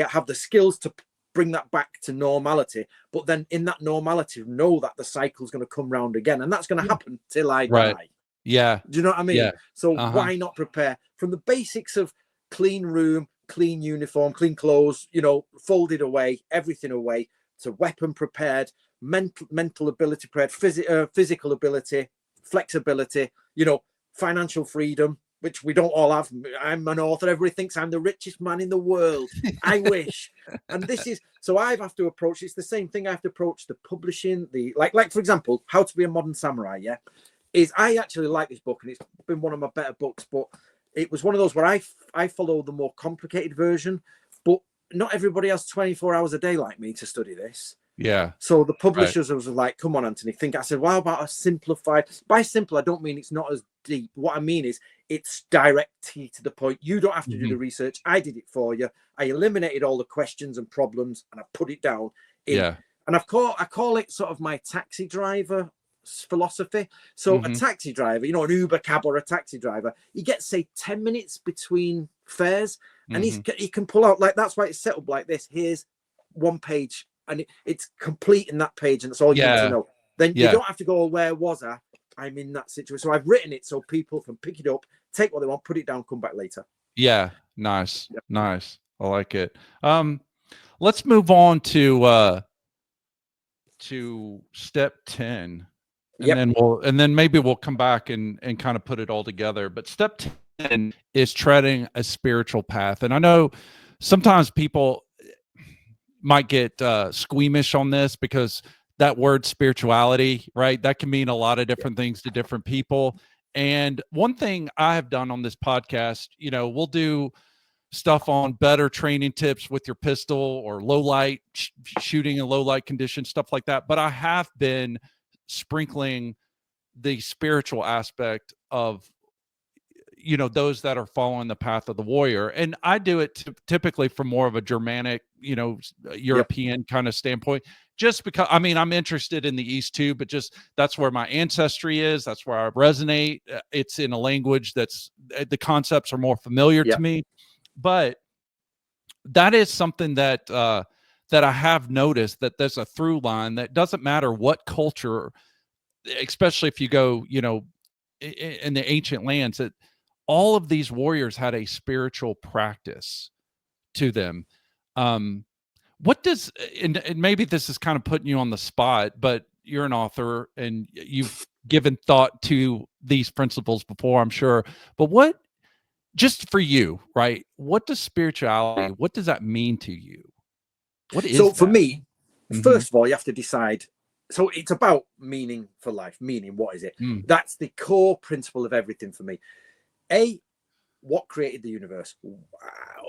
have the skills to bring that back to normality. But then in that normality, know that the cycle's going to come round again. And that's going to happen till I die. Yeah. Do you know what I mean? Yeah. So why not prepare from the basics of clean room, clean uniform, clean clothes, folded away, everything away, to weapon prepared, mental ability prepared, physical ability, flexibility, financial freedom, which we don't all have. I'm an author. Everybody thinks I'm the richest man in the world. I wish. And this is, so I have to approach, it's the same thing. I have to approach the publishing, like for example, How to Be a Modern Samurai. Yeah. I actually like this book, and it's been one of my better books, but it was one of those where I follow the more complicated version, but not everybody has 24 hours a day like me to study this. Yeah. So the publishers was like, come on, Anthony, I said, well, how about a simplified, by simple, I don't mean it's not as deep. What I mean is it's direct to the point. You don't have to do the research. I did it for you. I eliminated all the questions and problems, and I put it down. And I call it sort of my taxi driver philosophy. So a Mm-hmm. taxi driver, an Uber cab or a taxi driver, he gets, say, 10 minutes between fares, and he can pull out, like, that's why it's set up like this. Here's one page, and it's complete in that page, and that's all you need to know. Then you don't have to go, where was I? I'm in that situation. So I've written it so people can pick it up, take what they want, put it down, come back later. Yeah. Nice. Yep. Nice. I like it. Let's move on to step 10. And then maybe we'll come back and kind of put it all together. But step 10 is treading a spiritual path. And I know sometimes people might get squeamish on this, because that word spirituality, right? That can mean a lot of different things to different people. And one thing I have done on this podcast, we'll do stuff on better training tips with your pistol, or low light shooting in low light conditions, stuff like that. But I have been sprinkling the spiritual aspect of, those that are following the path of the warrior. And I do it typically from more of a Germanic, European kind of standpoint, just because, I'm interested in the East too, but just that's where my ancestry is. That's where I resonate. It's in a language that's, the concepts are more familiar to me. But that is something that I have noticed, that there's a through line that doesn't matter what culture, especially if you go, in the ancient lands, that all of these warriors had a spiritual practice to them. What does, and maybe this is kind of putting you on the spot, but you're an author and you've given thought to these principles before, I'm sure. But what, just for you, right? What does spirituality, what does that mean to you? What is for me, first of all, you have to decide. So it's about meaning for life. Meaning, what is it? That's the core principle of everything for me. What created the universe?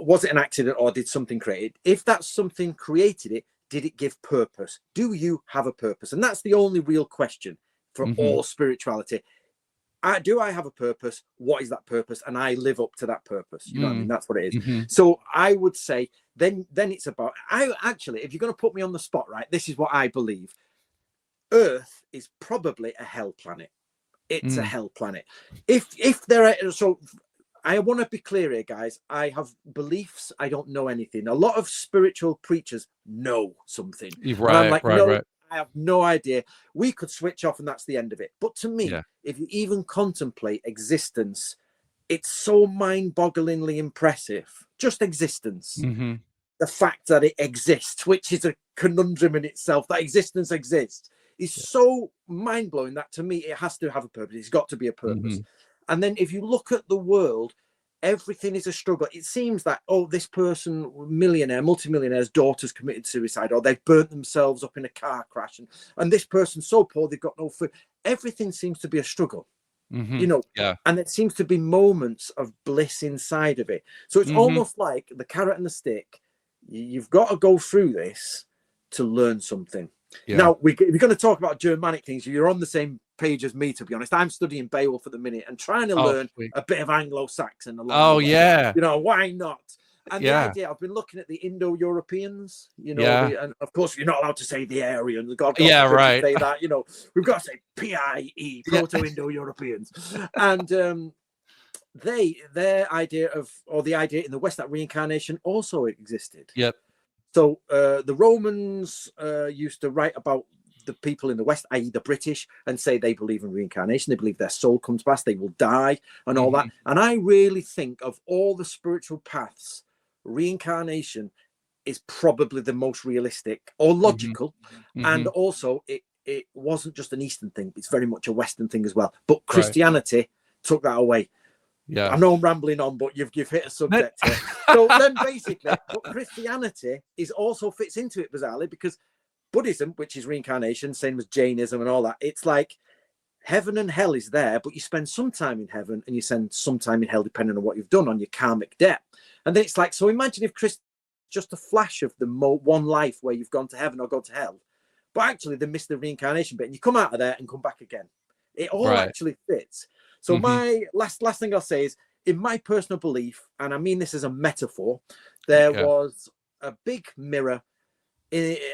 Was it an accident, or did something create it? If that something created it, did it give purpose? Do you have a purpose? And that's the only real question for all spirituality. Do I have a purpose? What is that purpose? And I live up to that purpose. You know what I mean? That's what it is. So I would say then it's about, if you're going to put me on the spot, right, this is what I believe. Earth is probably a hell planet. It's a hell planet. If there are, so I want to be clear here, guys. I have beliefs. I don't know anything. A lot of spiritual preachers know something. Right, and I'm like, no, right. I have no idea. We could switch off and that's the end of it. But to me, if you even contemplate existence, it's so mind-bogglingly impressive. Just existence. The fact that it exists, which is a conundrum in itself, that existence exists, is so mind-blowing that to me, it has to have a purpose. It's got to be a purpose. And then if you look at the world, everything is a struggle. It seems that, this person, millionaire, multimillionaire's daughter's committed suicide, or they've burnt themselves up in a car crash, and this person's so poor they've got no food. Everything seems to be a struggle, and it seems to be moments of bliss inside of it. So it's almost like the carrot and the stick. You've got to go through this to learn something. Now, we're going to talk about Germanic things. You're on the same page as me, to be honest. I'm studying Beowulf at the minute and trying to learn a bit of Anglo-Saxon along the way. Why not? And the idea, I've been looking at the Indo-Europeans, and of course you're not allowed to say the Aryans. God, say that. We've got to say PIE, Proto-Indo-Europeans, and their idea of, or the idea in the West, that reincarnation also existed. So the Romans used to write about the people in the West, i.e. the British, and say they believe in reincarnation. They believe their soul comes back, they will die and all that. And I really think of all the spiritual paths, reincarnation is probably the most realistic or logical. And also it wasn't just an Eastern thing. It's very much a Western thing as well. But Christianity took that away. I know I'm rambling on, but you've hit a subject here. So then basically, but Christianity also fits into it bizarrely, because Buddhism, which is reincarnation, same as Jainism and all that, it's like heaven and hell is there, but you spend some time in heaven and you spend some time in hell, depending on what you've done on your karmic debt. And then it's like, so imagine if Christ just a flash of the one life where you've gone to heaven or gone to hell, but actually they missed the reincarnation bit and you come out of there and come back again. It all actually fits. So my last thing I'll say is, in my personal belief, and I mean this as a metaphor, there was a big mirror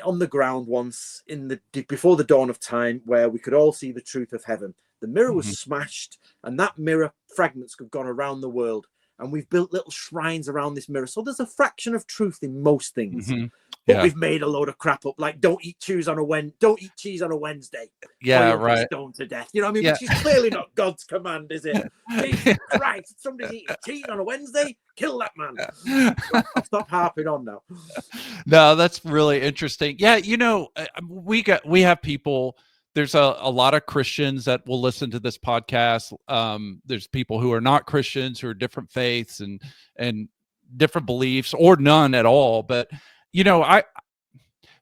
on the ground once before the dawn of time, where we could all see the truth of heaven. The mirror was smashed, and that mirror fragments have gone around the world, and we've built little shrines around this mirror. So there's a fraction of truth in most things. But we've made a load of crap up, like don't eat cheese on a Wednesday. Yeah, or you'll right. be stoned to death. You know what I mean? Yeah. Which is clearly not God's command, is it? Jesus Christ, somebody's eating cheese on a Wednesday, kill that man. I'll stop harping on now. No, that's really interesting. Yeah, you know, we have people. There's a lot of Christians that will listen to this podcast. There's people who are not Christians, who are different faiths and different beliefs, or none at all. But you know,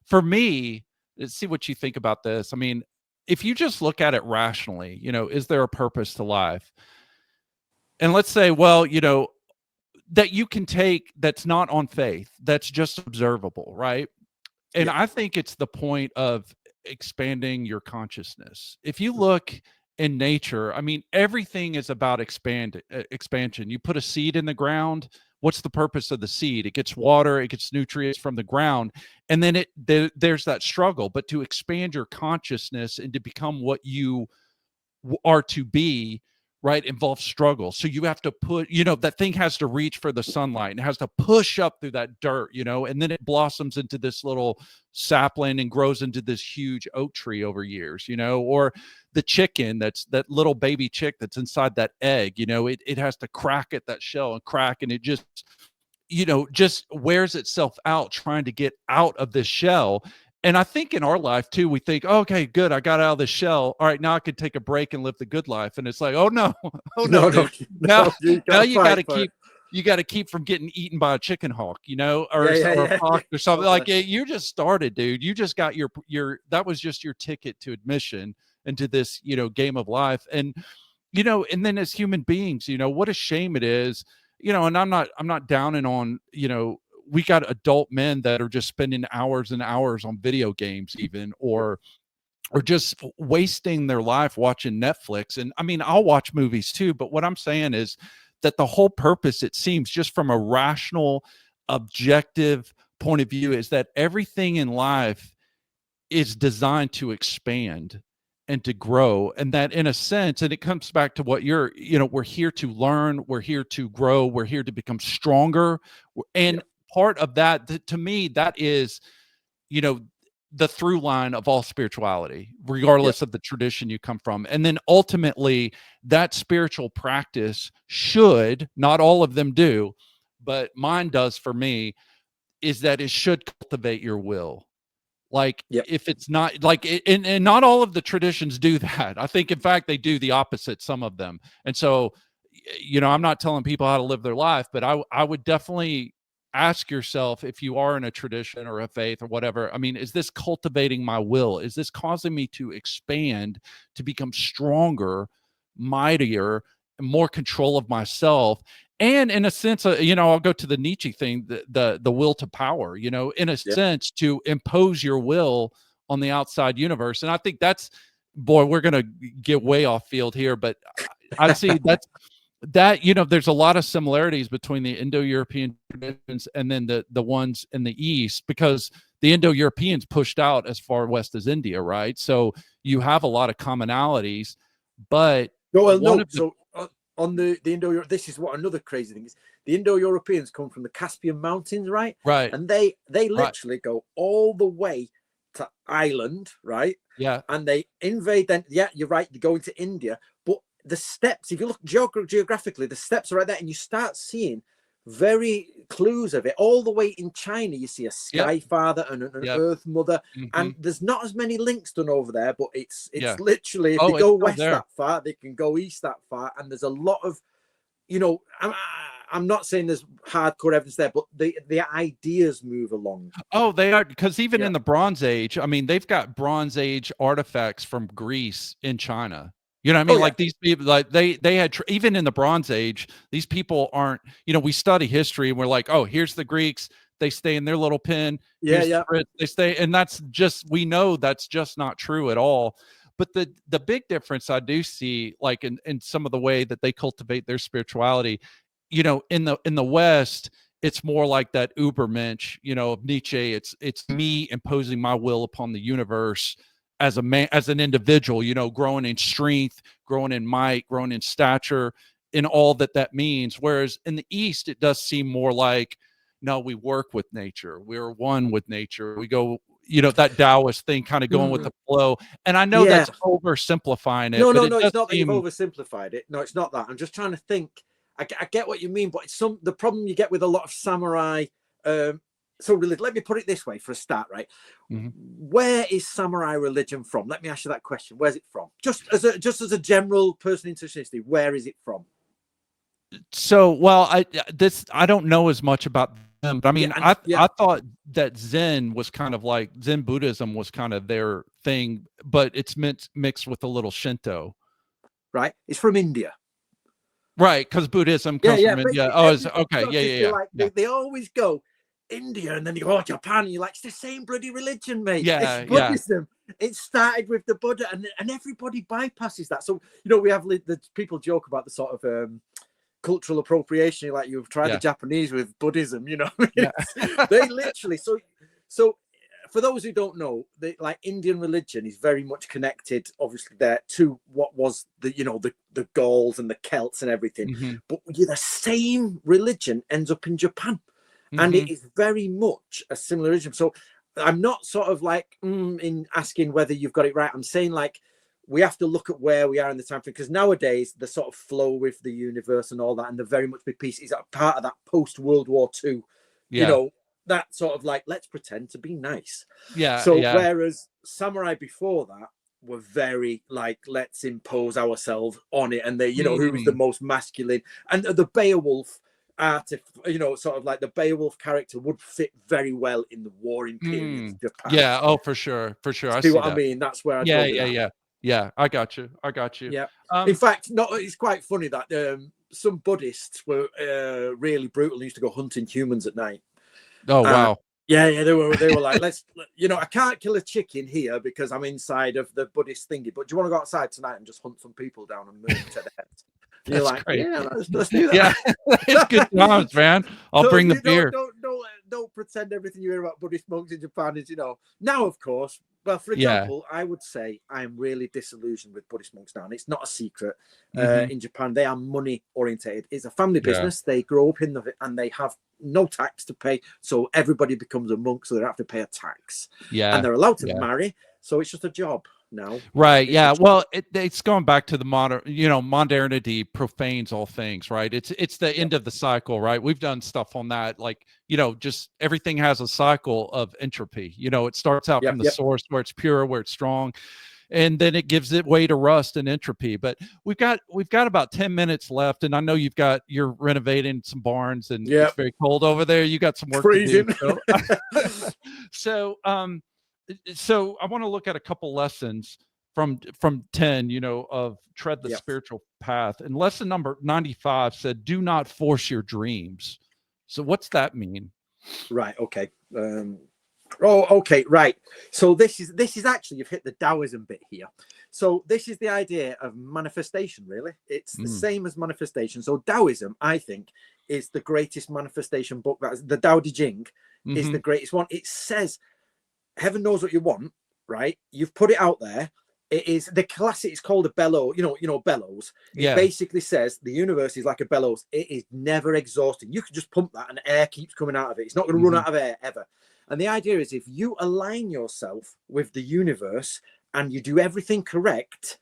for me, let's see what you think about this. I mean, if you just look at it rationally, you know, is there a purpose to life? And let's say, well, you know, that you can take that's not on faith, that's just observable, right? And I think it's the point of expanding your consciousness. If you look in nature, I mean, everything is about expansion. You put a seed in the ground. What's the purpose of the seed? It gets water, it gets nutrients from the ground, and then there's that struggle. But to expand your consciousness and to become what you are to be, right, involves struggle. So you have to put, you know, that thing has to reach for the sunlight and has to push up through that dirt, you know, and then it blossoms into this little sapling and grows into this huge oak tree over years, you know. Or the chicken, that's that little baby chick that's inside that egg, you know, it has to crack at that shell and crack, and it just, you know, just wears itself out trying to get out of this shell. And I think in our life too, we think, oh, okay, good, I got out of the shell. All right, now I can take a break and live the good life. And it's like, oh no, oh no, no, now you got to keep, you got to keep from getting eaten by a chicken hawk, you know, or a fox or something. Like you just started, dude. You just got your that was just your ticket to admission into this, you know, game of life. And you know, and then as human beings, you know, what a shame it is, you know. And I'm not downing on, you know, we got adult men that are just spending hours and hours on video games even, or just wasting their life watching Netflix. And I mean, I'll watch movies too, but what I'm saying is that the whole purpose, it seems, just from a rational, objective point of view, is that everything in life is designed to expand and to grow. And that in a sense, and it comes back to what you're, you know, we're here to learn, we're here to grow, we're here to become stronger. And part of that, to me, that is, you know, the through line of all spirituality, regardless of the tradition you come from. And then ultimately that spiritual practice should, not all of them do, but mine does for me, is that it should cultivate your will. Like if it's not like and not all of the traditions do that. I think in fact they do the opposite, some of them. And so, you know, I'm not telling people how to live their life, but I would definitely ask yourself, if you are in a tradition or a faith or whatever, I mean, is this cultivating my will? Is this causing me to expand, to become stronger, mightier, more control of myself? And in a sense, you know, I'll go to the Nietzsche thing, the will to power, you know, in a sense, to impose your will on the outside universe. And I think that's, boy, we're going to get way off field here, but I see that, you know, there's a lot of similarities between the Indo-European traditions and then the ones in the East, because the Indo-Europeans pushed out as far west as India, right? So you have a lot of commonalities, but on the Indo, this is what another crazy thing is. The Indo-Europeans come from the Caspian Mountains, right? Right. And they literally go all the way to Ireland, right? Yeah. And they invade. Then, you're right. They go into India, but the steps, if you look geographically, the steps are right there, and you start seeing very clues of it. All the way in China, you see a Sky Father and an Earth Mother, and there's not as many links done over there, but it's literally, if they go west that far, they can go east that far, and there's a lot of, you know, I'm not saying there's hardcore evidence there, but the ideas move along. Oh, they are, because even in the Bronze Age, I mean, they've got Bronze Age artifacts from Greece in China. You know what I mean? Like these people, like they had, even in the Bronze Age, these people aren't, you know, we study history and we're like, oh, here's the Greeks. They stay in their little pen. The Brits, they stay. And that's just, we know that's just not true at all. But the big difference I do see, like in some of the way that they cultivate their spirituality, you know, in the West, it's more like that Ubermensch, of Nietzsche. It's me imposing my will upon the universe as a man, as an individual, growing in strength, growing in might, growing in stature, in all that means. Whereas in the East, it does seem more like, no, we work with nature. We're one with nature. We go, that Taoist thing, kind of going with the flow. And I know Yeah. that's oversimplifying it, No, but no, it no. does It's not that you've seem, oversimplified it. No, it's not that. I'm just trying to think. I get what you mean, but it's the problem you get with a lot of samurai. So let me put it this way for a start, right? Mhm. Where is samurai religion from? Let me ask you that question. Where's it from? Just as a general person interested in history, where is it from? So, well, I don't know as much about them, but I mean, I thought that Zen was kind of like Zen Buddhism was kind of their thing, but it's mixed with a little Shinto. Right? It's from India. Right, because Buddhism comes from India. Oh, it's okay. Yeah. They always go India, and then you go, oh, Japan, and you're like, it's the same bloody religion, mate. Yeah, It's Buddhism. It started with the Buddha, and everybody bypasses that. So, we have the people joke about the sort of cultural appropriation, like you've tried the Japanese with Buddhism, Yeah. They literally, so for those who don't know, like Indian religion is very much connected, obviously, there to what was the Gauls and the Celts and everything. Mm-hmm. But the same religion ends up in Japan, and it is very much a similar religion. So I'm not sort of like in asking whether you've got it right. I'm saying like we have to look at where we are in the time frame, because nowadays the sort of flow with the universe and all that, and the very much big piece is a part of that post World War II, that sort of like, let's pretend to be nice. Whereas samurai before that were very like, let's impose ourselves on it, and they, who is the most masculine, and the Beowulf sort of like the Beowulf character would fit very well in the warring period of Japan. Yeah, oh, for sure. I see what that. I mean? That's where I Yeah, I got you. Yeah. In fact, it's quite funny that some Buddhists were really brutal and used to go hunting humans at night. Oh, wow. Yeah, they were like, I can't kill a chicken here because I'm inside of the Buddhist thingy, but do you want to go outside tonight and just hunt some people down and murder to the head? You're like, great. Yeah, let's do that. Yeah, it's good times, man. I'll bring the beer. Don't pretend everything you hear about Buddhist monks in Japan is, now, of course. Well, for example, I would say I'm really disillusioned with Buddhist monks now, and it's not a secret. In Japan, they are money orientated. It's a family business. They grow up and they have no tax to pay, so everybody becomes a monk, so they don't have to pay a tax. And they're allowed to marry, so it's just a job now. Right. Yeah. Well, it's going back to the modernity profanes all things, right? It's the end of the cycle, right? We've done stuff on that, like, just everything has a cycle of entropy. It starts out from the source where it's pure, where it's strong, and then it gives it way to rust and entropy. But we've got about 10 minutes left, and I know you're renovating some barns, and it's very cold over there. You got some work to do. So I want to look at a couple lessons from 10, of tread the spiritual path. And lesson number 95 said, do not force your dreams. So what's that mean? Right. Okay. Okay. Right. So this is actually, you've hit the Taoism bit here. So this is the idea of manifestation, really. It's the same as manifestation. So Taoism, I think, is the greatest manifestation book. That's the Tao Te Ching is the greatest one. It says, heaven knows what you want, right? You've put it out there. It is the classic. It's called a bellow. Bellows. It basically says the universe is like a bellows. It is never exhausting. You can just pump that, and air keeps coming out of it. It's not going to run out of air ever. And the idea is, if you align yourself with the universe and you do everything correct,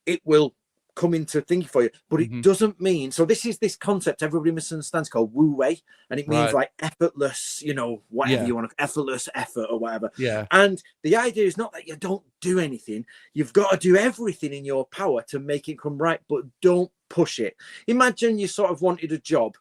it will come into thinking for you. But it doesn't mean, so this is this concept everybody misunderstands called Wu Wei, and it means like effortless, whatever you want to, effortless effort or whatever. And the idea is not that you don't do anything. You've got to do everything in your power to make it come right, but don't push it. Imagine you sort of wanted a job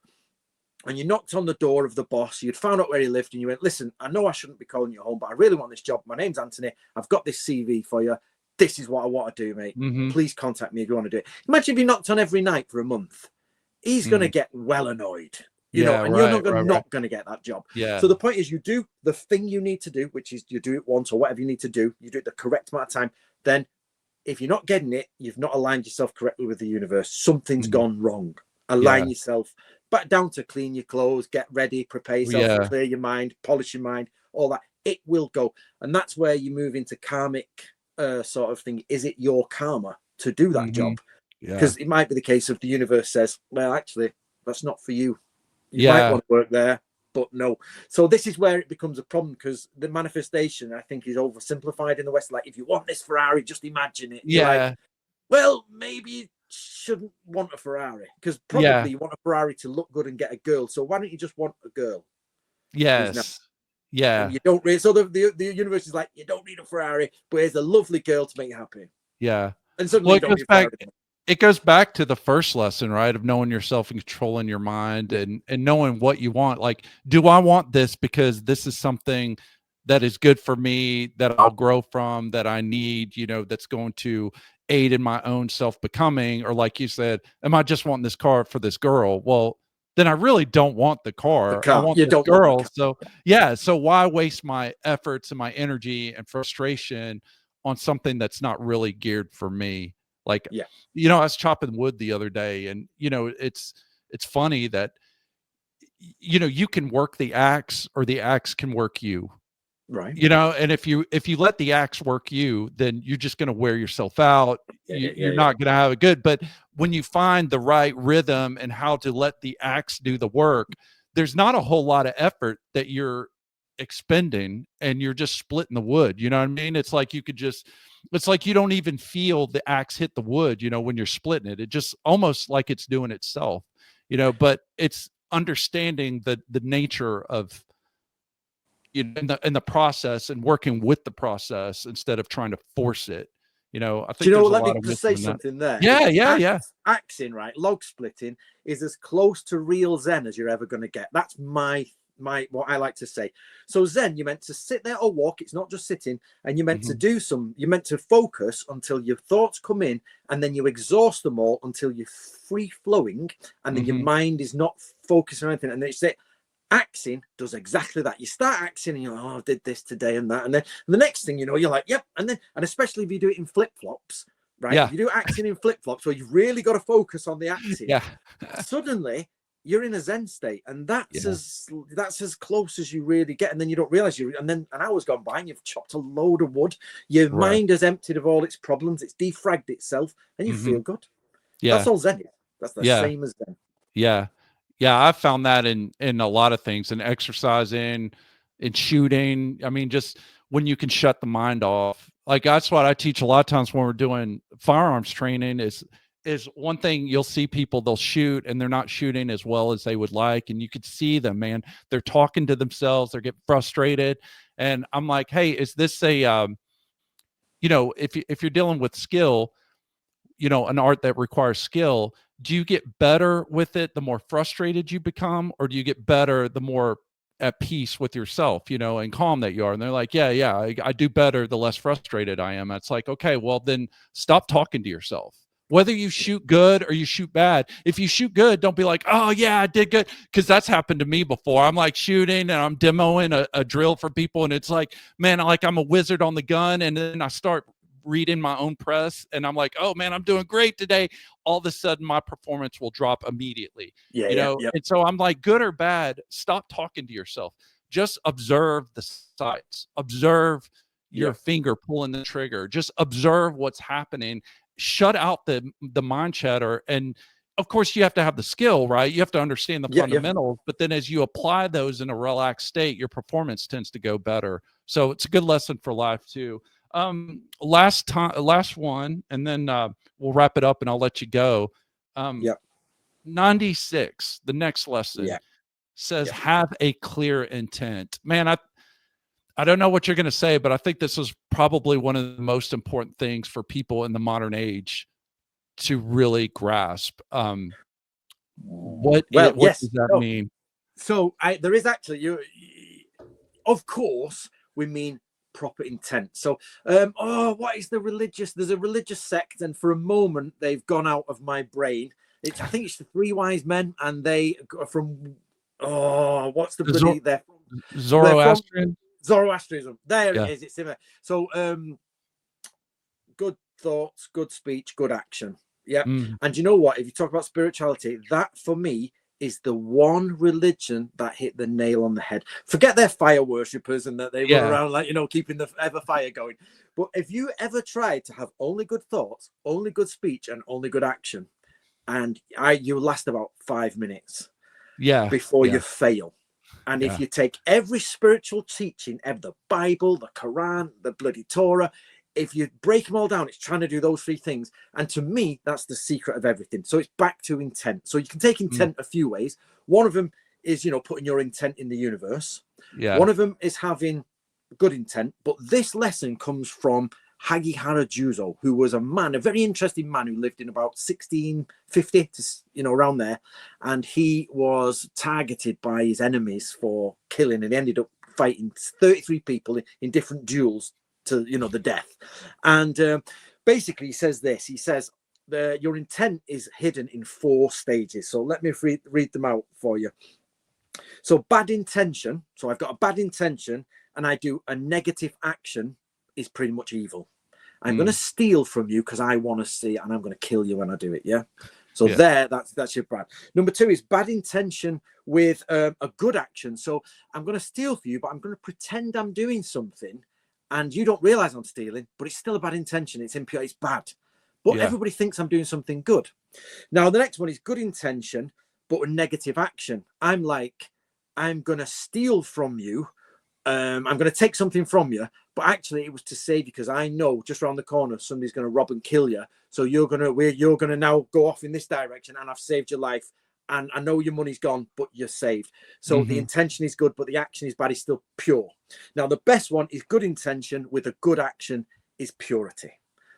and you knocked on the door of the boss. You'd found out where he lived, and you went, listen, I know I shouldn't be calling you home, but I really want this job. My name's Anthony. I've got this CV for you. This is what I want to do, mate. Please contact me if you want to do it. Imagine if he knocked on every night for a month. He's going to get well annoyed, and you're not going to get that job. So the point is, you do the thing you need to do, which is you do it once or whatever you need to do. You do it the correct amount of time. Then if you're not getting it, you've not aligned yourself correctly with the universe. Something's gone wrong. Align yourself. but down to clean your clothes, get ready, prepare yourself, Yeah. clear your mind, polish your mind, all that. It will go. And that's where you move into karmic sort of thing. Is it your karma to do that job? Yeah. Because it might be the case of the universe says, well, actually, that's not for you. You might Yeah. want to work there, but no. So this is where it becomes a problem, because the manifestation, I think, is oversimplified in the West. Like, if you want this Ferrari, just imagine it. You're like, Yeah. well, maybe you shouldn't want a Ferrari, because Yeah. probably you want a Ferrari to look good and get a girl. So why don't you just want a girl? Yes. Yeah. And you don't really. So the universe is like, you don't need a Ferrari, but here's a lovely girl to make you happy. Yeah. And suddenly Well, you don't need a Ferrari. it goes back to the first lesson, right? Of knowing yourself and controlling your mind, and knowing what you want. Like, do I want this because this is something that is good for me, that I'll grow from, that I need, that's going to aid in my own self-becoming? Or like you said, am I just wanting this car for this girl? Well, then I really don't want the The car. I car. want You this don't want the girl. car. So yeah. So why waste my efforts and my energy and frustration on something that's not really geared for me? Like, Yeah. I was chopping wood the other day, and it's funny that you can work the axe, or the axe can work you. Right. And if you let the axe work you, then you're just going to wear yourself out. You're not going to have it good. But when you find the right rhythm and how to let the axe do the work, there's not a whole lot of effort that you're expending, and you're just splitting the wood. You know what I mean? It's like it's like you don't even feel the axe hit the wood, when you're splitting it. It just almost like it's doing itself, but it's understanding the nature of, in the process, and working with the process instead of trying to force it. I Do you think know there's what? a Let lot me of just wisdom say in that. something there. Yeah. Axing, right? Log splitting is as close to real Zen as you're ever going to get. That's my what I like to say. So Zen, you're meant to sit there or walk. It's not just sitting, and you're meant to you're meant to focus until your thoughts come in, and then you exhaust them all until you're free flowing, and then your mind is not focused on anything. And it's it. Axing does exactly that. You start axing and you're like, oh, I did this today and that. And then the next thing you know, you're like, yep. And especially if you do it in flip-flops, right? Yeah. If you do axing in flip-flops, where you've really got to focus on the axing, Yeah. suddenly you're in a Zen state. And that's as close as you really get. And then you don't realize and then an hour's gone by and you've chopped a load of wood. Your mind has emptied of all its problems. It's defragged itself and you feel good. Yeah. That's all Zen is. That's the same as Zen. Yeah. Yeah. I've found that in a lot of things, in exercising, in shooting. I mean, just when you can shut the mind off. Like, that's what I teach a lot of times when we're doing firearms training is one thing. You'll see people, they'll shoot and they're not shooting as well as they would like. And you could see them, man, they're talking to themselves, they're getting frustrated. And I'm like, hey, is this a, if you're dealing with skill, an art that requires skill, do you get better with it the more frustrated you become, or do you get better the more at peace with yourself, and calm that you are? And they're like, yeah, I do better the less frustrated I am. It's like, okay, well then stop talking to yourself. Whether you shoot good or you shoot bad, if you shoot good, don't be like, oh yeah, I did good. Cause that's happened to me before. I'm like shooting and I'm demoing a drill for people. And it's like, man, I'm a wizard on the gun. And then I start reading my own press and I'm like, oh man, I'm doing great today. All of a sudden my performance will drop immediately. And so I'm like, good or bad, stop talking to yourself. Just observe the sights, observe your finger pulling the trigger, just observe what's happening. Shut out the mind chatter. And of course you have to have the skill, right? You have to understand the fundamentals, but then as you apply those in a relaxed state, your performance tends to go better. So it's a good lesson for life too. Last one, and then we'll wrap it up and I'll let you go. 96, the next lesson says, have a clear intent. Man, I don't know what you're going to say, but I think this is probably one of the most important things for people in the modern age to really grasp. What does that mean? So there is actually, of course, we mean proper intent. So, what is there's a religious sect, and for a moment they've gone out of my brain. I think it's the Three Wise Men, and they are from, what's the bloody, they're Zoroastrian? Zoroastrianism. There it is. It's similar. So, good thoughts, good speech, good action. Yeah. And you know what? If you talk about spirituality, that for me is the one religion that hit the nail on the head. Forget their fire worshippers and that they run around like, keeping the ever fire going. But if you ever tried to have only good thoughts, only good speech, and only good action, and you last about 5 minutes before you fail. And if you take every spiritual teaching of the Bible, the Quran, the bloody Torah, if you break them all down, it's trying to do those three things. And to me, that's the secret of everything. So it's back to intent. So you can take intent a few ways. One of them is, putting your intent in the universe. Yeah. One of them is having good intent. But this lesson comes from Hagihara Juzo, who was a very interesting man who lived in about 1650 to, around there. And he was targeted by his enemies for killing, and he ended up fighting 33 people in different duels to the death. And basically he says this. He says your intent is hidden in 4 stages. So let me read them out for you. So bad intention. So I've got a bad intention and I do a negative action is pretty much evil. I'm going to steal from you because I want to see it, and I'm going to kill you when I do it. Yeah. So that's your bad. Number 2 is bad intention with a good action. So I'm going to steal for you, but I'm going to pretend I'm doing something. And you don't realize I'm stealing, but it's still a bad intention. It's impure. It's bad. But everybody thinks I'm doing something good. Now, the next one is good intention, but a negative action. I'm going to steal from you. I'm going to take something from you, but actually it was to save you because I know just around the corner somebody's going to rob and kill you. So you're going to now go off in this direction, and I've saved your life. And I know your money's gone, but you're saved. So the intention is good, but the action is bad. It's still pure. Now, the best one is good intention with a good action is purity.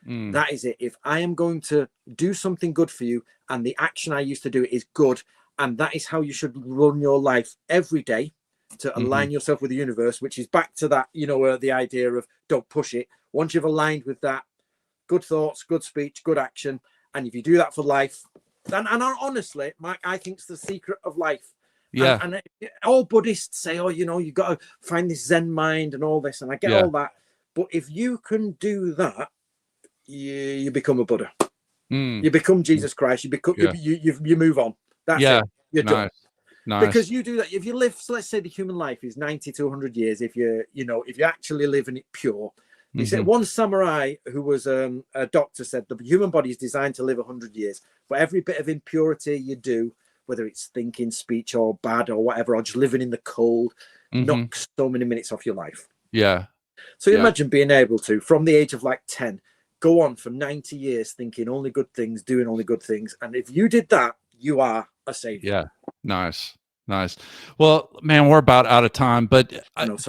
That is it. If I am going to do something good for you and the action I used to do is good, and that is how you should run your life every day to align yourself with the universe, which is back to that, the idea of don't push it. Once you've aligned with that, good thoughts, good speech, good action. And if you do that for life, and honestly, Mike, I think it's the secret of life. Yeah. And all Buddhists say, you got to find this Zen mind and all this. And I get all that. But if you can do that, you become a Buddha. You become Jesus Christ. You become you move on. That's it. You're done. Nice. Because you do that. If you live, so let's say the human life is 90 to 100 years. If you're actually living it pure. He said one samurai who was a doctor said the human body is designed to live 100 years, but every bit of impurity you do, whether it's thinking, speech, or bad or whatever, or just living in the cold, knocks so many minutes off your life. Yeah. So imagine being able to, from the age of 10, go on for 90 years thinking only good things, doing only good things. And if you did that, you are a savior. Yeah. Nice. Well, man, we're about out of time, but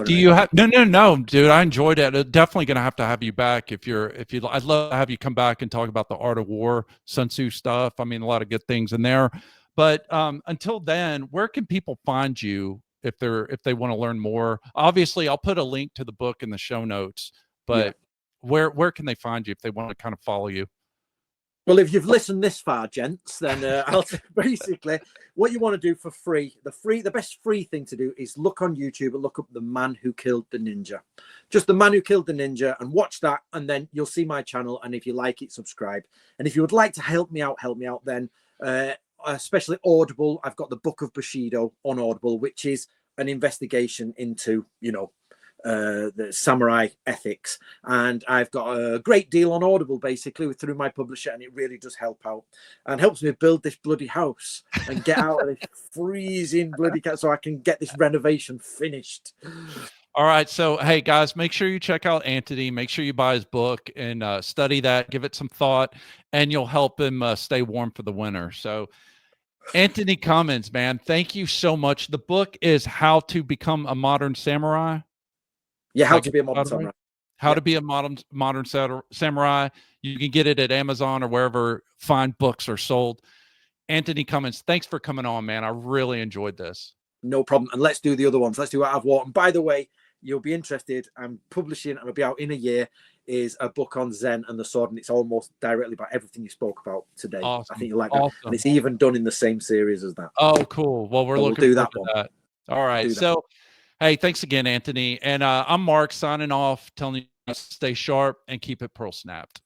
do you have, no, dude, I enjoyed it. Definitely going to have you back if I'd love to have you come back and talk about the art of war, Sun Tzu stuff. I mean, a lot of good things in there, but until then, where can people find you if they want to learn more? Obviously I'll put a link to the book in the show notes, but where can they find you if they want to kind of follow you? Well, if you've listened this far, gents, then basically what you want to do for free, the best free thing to do is look on YouTube and look up The Man Who Killed the Ninja. Just The Man Who Killed the Ninja, and watch that, and then you'll see my channel. And if you like it, subscribe. And if you would like to help me out then, especially Audible, I've got the Book of Bushido on Audible, which is an investigation into, the samurai ethics, and I've got a great deal on Audible basically through my publisher, and it really does help out and helps me build this bloody house and get out of this freezing bloody so I can get this renovation finished. All right, so hey guys, make sure you check out Antony, make sure you buy his book and study that, give it some thought, and you'll help him stay warm for the winter. So Antony Cummins, man, thank you so much. The book is How to Become a Modern Samurai. Yeah, How to Be a Modern Samurai. How to Be a Modern Samurai. You can get it at Amazon or wherever fine books are sold. Antony Cummins, thanks for coming on, man. I really enjoyed this. No problem. And let's do the other ones. Let's do Out of War. And by the way, you'll be interested. I'm publishing, and it'll be out in a year, is a book on Zen and the sword. And it's almost directly about everything you spoke about today. Awesome. I think you like that. Awesome. And it's even done in the same series as that. Oh, cool. Well, we'll looking forward to that. All right. So, hey, thanks again, Antony. And I'm Mark signing off, telling you to stay sharp and keep it pearl snapped.